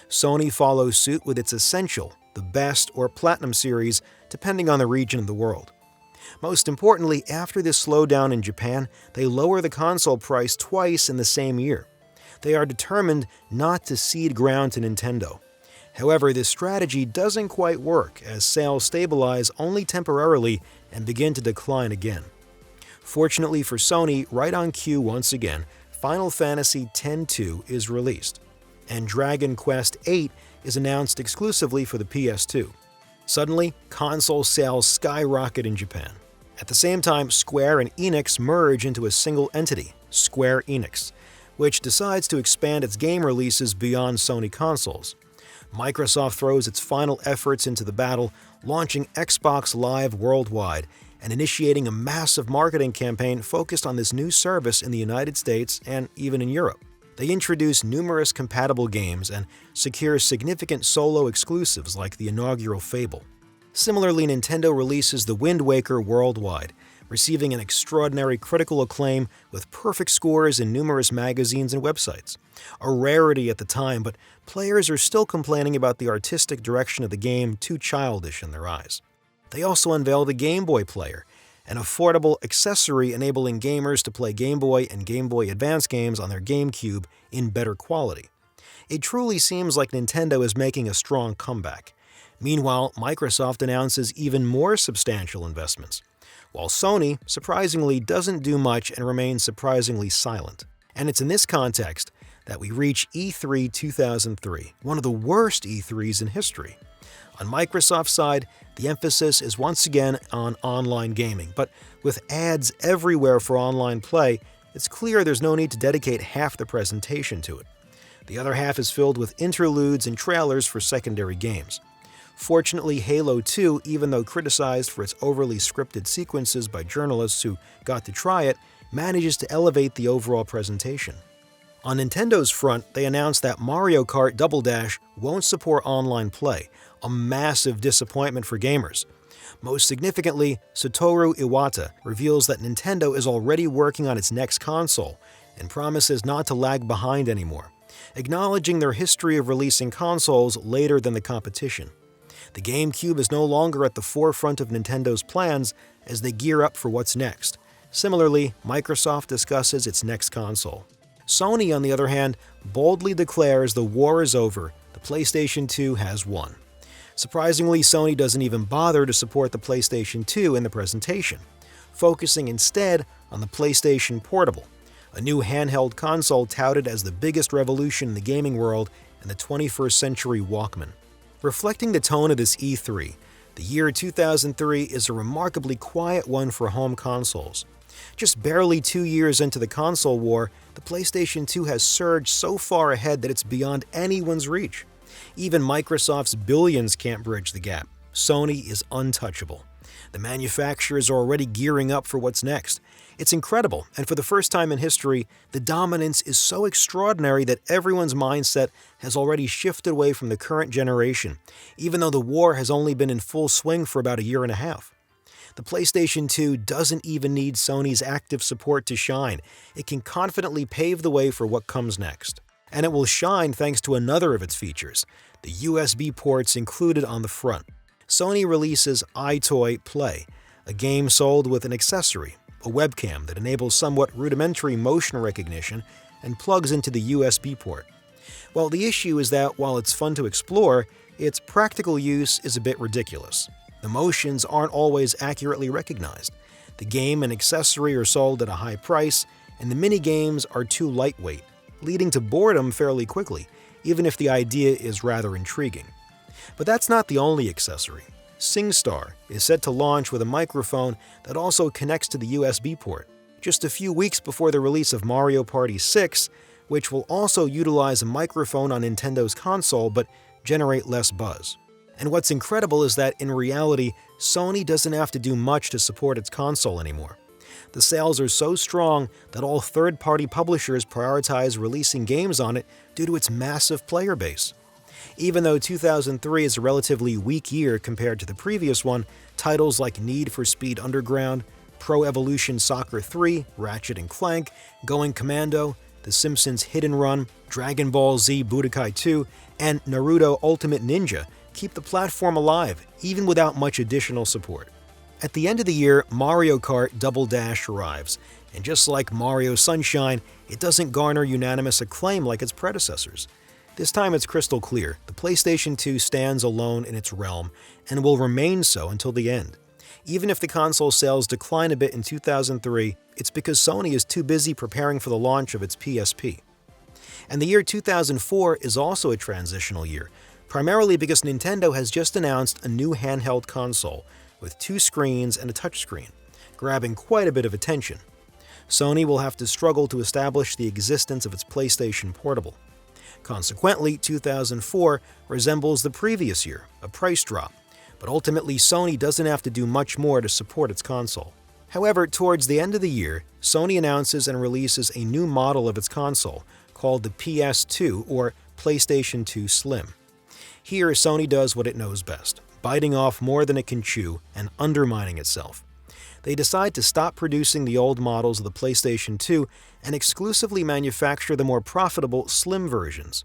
Sony follows suit with its Essential, the Best, or Platinum Series, depending on the region of the world. Most importantly, after this slowdown in Japan, they lower the console price twice in the same year. They are determined not to cede ground to Nintendo. However, this strategy doesn't quite work, as sales stabilize only temporarily and begin to decline again. Fortunately for Sony, right on cue once again, Final Fantasy X-2 is released, and Dragon Quest VIII is announced exclusively for the PS2. Suddenly, console sales skyrocket in Japan. At the same time, Square and Enix merge into a single entity, Square Enix, which decides to expand its game releases beyond Sony consoles. Microsoft throws its final efforts into the battle, launching Xbox Live worldwide and initiating a massive marketing campaign focused on this new service in the United States and even in Europe. They introduce numerous compatible games and secure significant solo exclusives like the inaugural Fable. Similarly, Nintendo releases the Wind Waker worldwide, receiving an extraordinary critical acclaim with perfect scores in numerous magazines and websites. A rarity at the time, but players are still complaining about the artistic direction of the game too childish in their eyes. They also unveil the Game Boy Player, an affordable accessory enabling gamers to play Game Boy and Game Boy Advance games on their GameCube in better quality. It truly seems like Nintendo is making a strong comeback. Meanwhile, Microsoft announces even more substantial investments, while Sony, surprisingly, doesn't do much and remains surprisingly silent. And it's in this context that we reach E3 2003, one of the worst E3s in history. On Microsoft's side, the emphasis is once again on online gaming, but with ads everywhere for online play, it's clear there's no need to dedicate half the presentation to it. The other half is filled with interludes and trailers for secondary games. Fortunately, Halo 2, even though criticized for its overly scripted sequences by journalists who got to try it, manages to elevate the overall presentation. On Nintendo's front, they announced that Mario Kart Double Dash won't support online play, a massive disappointment for gamers. Most significantly, Satoru Iwata reveals that Nintendo is already working on its next console and promises not to lag behind anymore, acknowledging their history of releasing consoles later than the competition. The GameCube is no longer at the forefront of Nintendo's plans as they gear up for what's next. Similarly, Microsoft discusses its next console. Sony, on the other hand, boldly declares the war is over, the PlayStation 2 has won. Surprisingly, Sony doesn't even bother to support the PlayStation 2 in the presentation, focusing instead on the PlayStation Portable, a new handheld console touted as the biggest revolution in the gaming world and the 21st century Walkman. Reflecting the tone of this E3, the year 2003 is a remarkably quiet one for home consoles. Just barely 2 years into the console war, the PlayStation 2 has surged so far ahead that it's beyond anyone's reach. Even Microsoft's billions can't bridge the gap. Sony is untouchable. The manufacturers are already gearing up for what's next. It's incredible, and for the first time in history, the dominance is so extraordinary that everyone's mindset has already shifted away from the current generation, even though the war has only been in full swing for about a year and a half. The PlayStation 2 doesn't even need Sony's active support to shine. It can confidently pave the way for what comes next. And it will shine thanks to another of its features, the USB ports included on the front. Sony releases iToy Play, a game sold with an accessory, a webcam that enables somewhat rudimentary motion recognition and plugs into the USB port. Well, the issue is that while it's fun to explore, its practical use is a bit ridiculous. The motions aren't always accurately recognized. The game and accessory are sold at a high price, and the mini-games are too lightweight, leading to boredom fairly quickly, even if the idea is rather intriguing. But that's not the only accessory. SingStar is set to launch with a microphone that also connects to the USB port, just a few weeks before the release of Mario Party 6, which will also utilize a microphone on Nintendo's console but generate less buzz. And what's incredible is that, in reality, Sony doesn't have to do much to support its console anymore. The sales are so strong that all third-party publishers prioritize releasing games on it due to its massive player base. Even though 2003 is a relatively weak year compared to the previous one, titles like Need for Speed Underground, Pro Evolution Soccer 3, Ratchet & Clank, Going Commando, The Simpsons Hit and Run, Dragon Ball Z Budokai 2, and Naruto Ultimate Ninja keep the platform alive, even without much additional support. At the end of the year, Mario Kart Double Dash arrives, and just like Mario Sunshine, it doesn't garner unanimous acclaim like its predecessors. This time it's crystal clear: the PlayStation 2 stands alone in its realm, and will remain so until the end. Even if the console sales decline a bit in 2003, it's because Sony is too busy preparing for the launch of its PSP. And the year 2004 is also a transitional year, primarily because Nintendo has just announced a new handheld console with 2 screens and a touchscreen, grabbing quite a bit of attention. Sony will have to struggle to establish the existence of its PlayStation Portable. Consequently, 2004 resembles the previous year, a price drop, but ultimately Sony doesn't have to do much more to support its console. However, towards the end of the year, Sony announces and releases a new model of its console called the PS2 or PlayStation 2 Slim. Here, Sony does what it knows best: biting off more than it can chew and undermining itself. They decide to stop producing the old models of the PlayStation 2 and exclusively manufacture the more profitable Slim versions.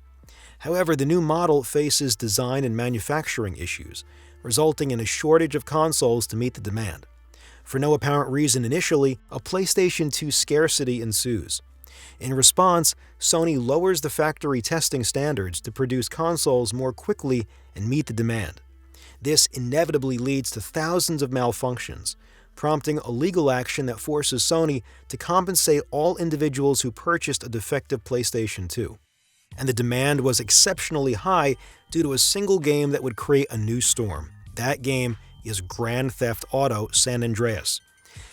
However, the new model faces design and manufacturing issues, resulting in a shortage of consoles to meet the demand. For no apparent reason initially, a PlayStation 2 scarcity ensues. In response, Sony lowers the factory testing standards to produce consoles more quickly and meet the demand. This inevitably leads to thousands of malfunctions, prompting a legal action that forces Sony to compensate all individuals who purchased a defective PlayStation 2. And the demand was exceptionally high due to a single game that would create a new storm. That game is Grand Theft Auto San Andreas.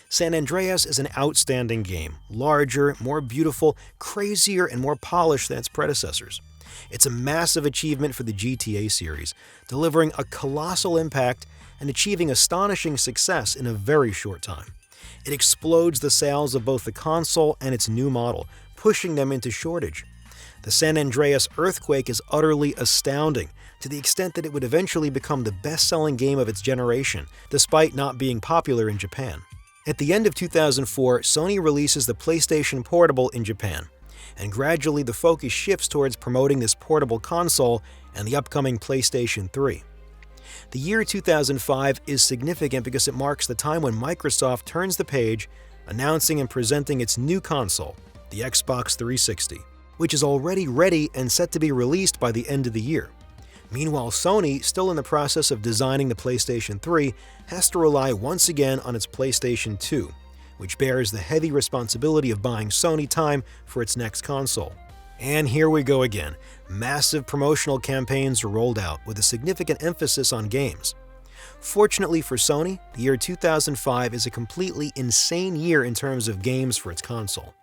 San Andreas is an outstanding game, larger, more beautiful, crazier, and more polished than its predecessors. It's a massive achievement for the GTA series, delivering a colossal impact and achieving astonishing success in a very short time. It explodes the sales of both the console and its new model, pushing them into shortage. The San Andreas earthquake is utterly astounding, to the extent that it would eventually become the best-selling game of its generation, despite not being popular in Japan. At the end of 2004, Sony releases the PlayStation Portable in Japan, and gradually the focus shifts towards promoting this portable console and the upcoming PlayStation 3. The year 2005 is significant because it marks the time when Microsoft turns the page, announcing and presenting its new console, the Xbox 360, which is already ready and set to be released by the end of the year. Meanwhile, Sony, still in the process of designing the PlayStation 3, has to rely once again on its PlayStation 2, which bears the heavy responsibility of buying Sony time for its next console. And here we go again. Massive promotional campaigns are rolled out with a significant emphasis on games. Fortunately for Sony, the year 2005 is a completely insane year in terms of games for its console.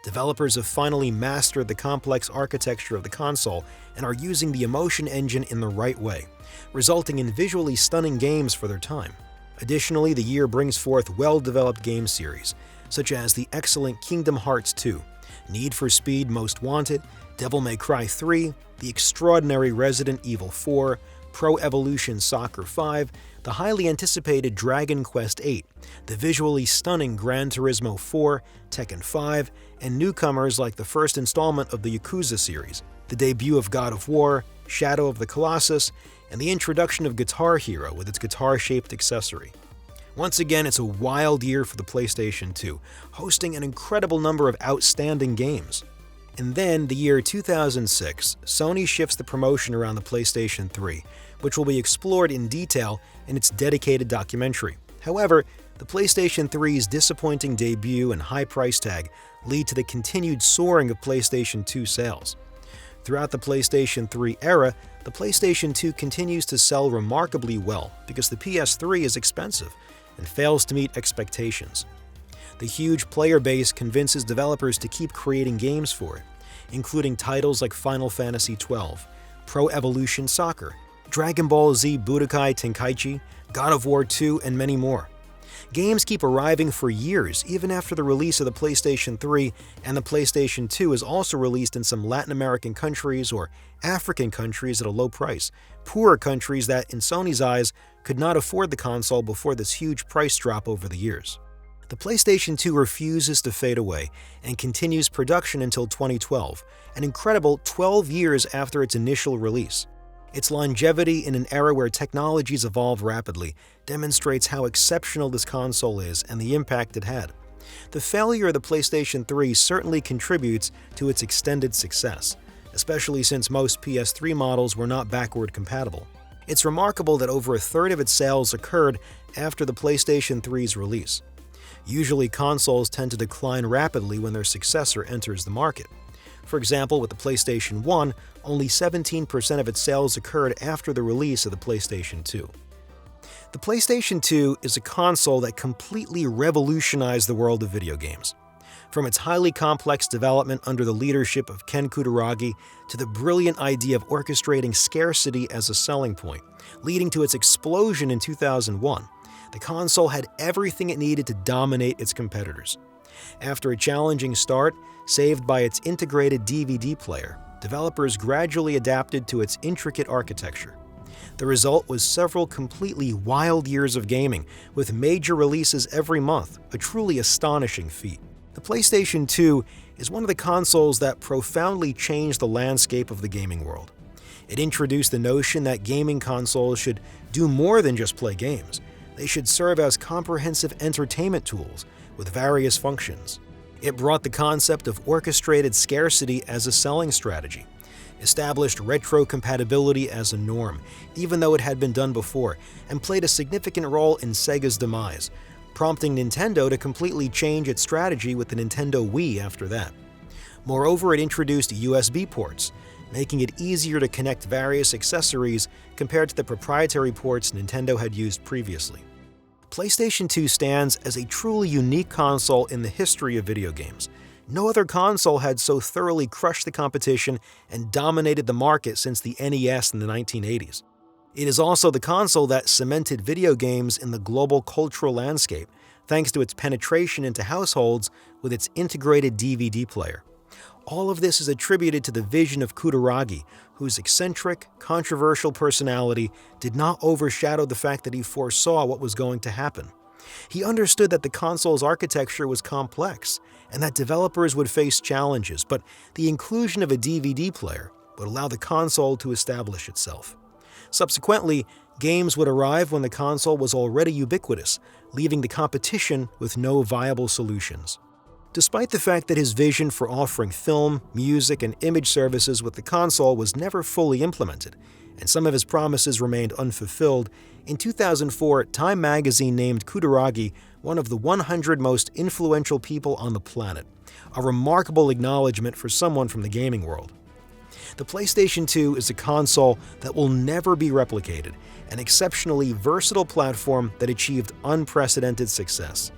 Developers have finally mastered the complex architecture of the console and are using the emotion engine in the right way, resulting in visually stunning games for their time. Additionally, the year brings forth well-developed game series, such as the excellent Kingdom Hearts 2, Need for Speed Most Wanted, Devil May Cry 3, the extraordinary Resident Evil 4, Pro Evolution Soccer 5, the highly anticipated Dragon Quest 8, the visually stunning Gran Turismo 4, Tekken 5, and newcomers like the first installment of the Yakuza series, the debut of God of War, Shadow of the Colossus, and the introduction of Guitar Hero with its guitar-shaped accessory. Once again, it's a wild year for the PlayStation 2, hosting an incredible number of outstanding games. And then, the year 2006, Sony shifts the promotion around the PlayStation 3, which will be explored in detail in its dedicated documentary. However, the PlayStation 3's disappointing debut and high price tag lead to the continued soaring of PlayStation 2 sales. Throughout the PlayStation 3 era, the PlayStation 2 continues to sell remarkably well because the PS3 is expensive and fails to meet expectations. The huge player base convinces developers to keep creating games for it, including titles like Final Fantasy XII, Pro Evolution Soccer, Dragon Ball Z Budokai Tenkaichi, God of War 2, and many more. Games keep arriving for years, even after the release of the PlayStation 3, and the PlayStation 2 is also released in some Latin American countries or African countries at a low price, poorer countries that, in Sony's eyes, could not afford the console before this huge price drop over the years. The PlayStation 2 refuses to fade away and continues production until 2012, an incredible 12 years after its initial release. Its longevity in an era where technologies evolve rapidly demonstrates how exceptional this console is and the impact it had. The failure of the PlayStation 3 certainly contributes to its extended success, especially since most PS3 models were not backward compatible. It's remarkable that over a third of its sales occurred after the PlayStation 3's release. Usually, consoles tend to decline rapidly when their successor enters the market. For example, with the PlayStation 1, only 17% of its sales occurred after the release of the PlayStation 2. The PlayStation 2 is a console that completely revolutionized the world of video games. From its highly complex development under the leadership of Ken Kutaragi to the brilliant idea of orchestrating scarcity as a selling point, leading to its explosion in 2001, the console had everything it needed to dominate its competitors. After a challenging start, saved by its integrated DVD player, developers gradually adapted to its intricate architecture. The result was several completely wild years of gaming, with major releases every month, a truly astonishing feat. The PlayStation 2 is one of the consoles that profoundly changed the landscape of the gaming world. It introduced the notion that gaming consoles should do more than just play games. They should serve as comprehensive entertainment tools with various functions. It brought the concept of orchestrated scarcity as a selling strategy, established retro compatibility as a norm, even though it had been done before, and played a significant role in Sega's demise, prompting Nintendo to completely change its strategy with the Nintendo Wii after that. Moreover, it introduced USB ports, making it easier to connect various accessories compared to the proprietary ports Nintendo had used previously. PlayStation 2 stands as a truly unique console in the history of video games. No other console had so thoroughly crushed the competition and dominated the market since the NES in the 1980s. It is also the console that cemented video games in the global cultural landscape, thanks to its penetration into households with its integrated DVD player. All of this is attributed to the vision of Kutaragi, whose eccentric, controversial personality did not overshadow the fact that he foresaw what was going to happen. He understood that the console's architecture was complex and that developers would face challenges, but the inclusion of a DVD player would allow the console to establish itself. Subsequently, games would arrive when the console was already ubiquitous, leaving the competition with no viable solutions. Despite the fact that his vision for offering film, music, and image services with the console was never fully implemented, and some of his promises remained unfulfilled, in 2004, Time magazine named Kutaragi one of the 100 most influential people on the planet, a remarkable acknowledgement for someone from the gaming world. The PlayStation 2 is a console that will never be replicated, an exceptionally versatile platform that achieved unprecedented success.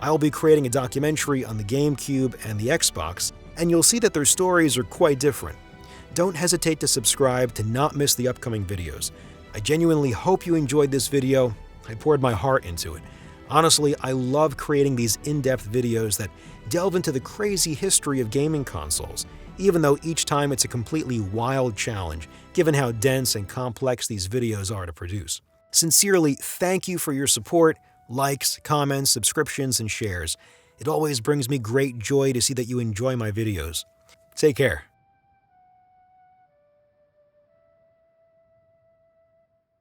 I'll be creating a documentary on the GameCube and the Xbox, and you'll see that their stories are quite different. Don't hesitate to subscribe to not miss the upcoming videos. I genuinely hope you enjoyed this video. I poured my heart into it. Honestly, I love creating these in-depth videos that delve into the crazy history of gaming consoles, even though each time it's a completely wild challenge, given how dense and complex these videos are to produce. Sincerely, thank you for your support, likes, comments, subscriptions, and shares. It always brings me great joy to see that you enjoy my videos. Take care.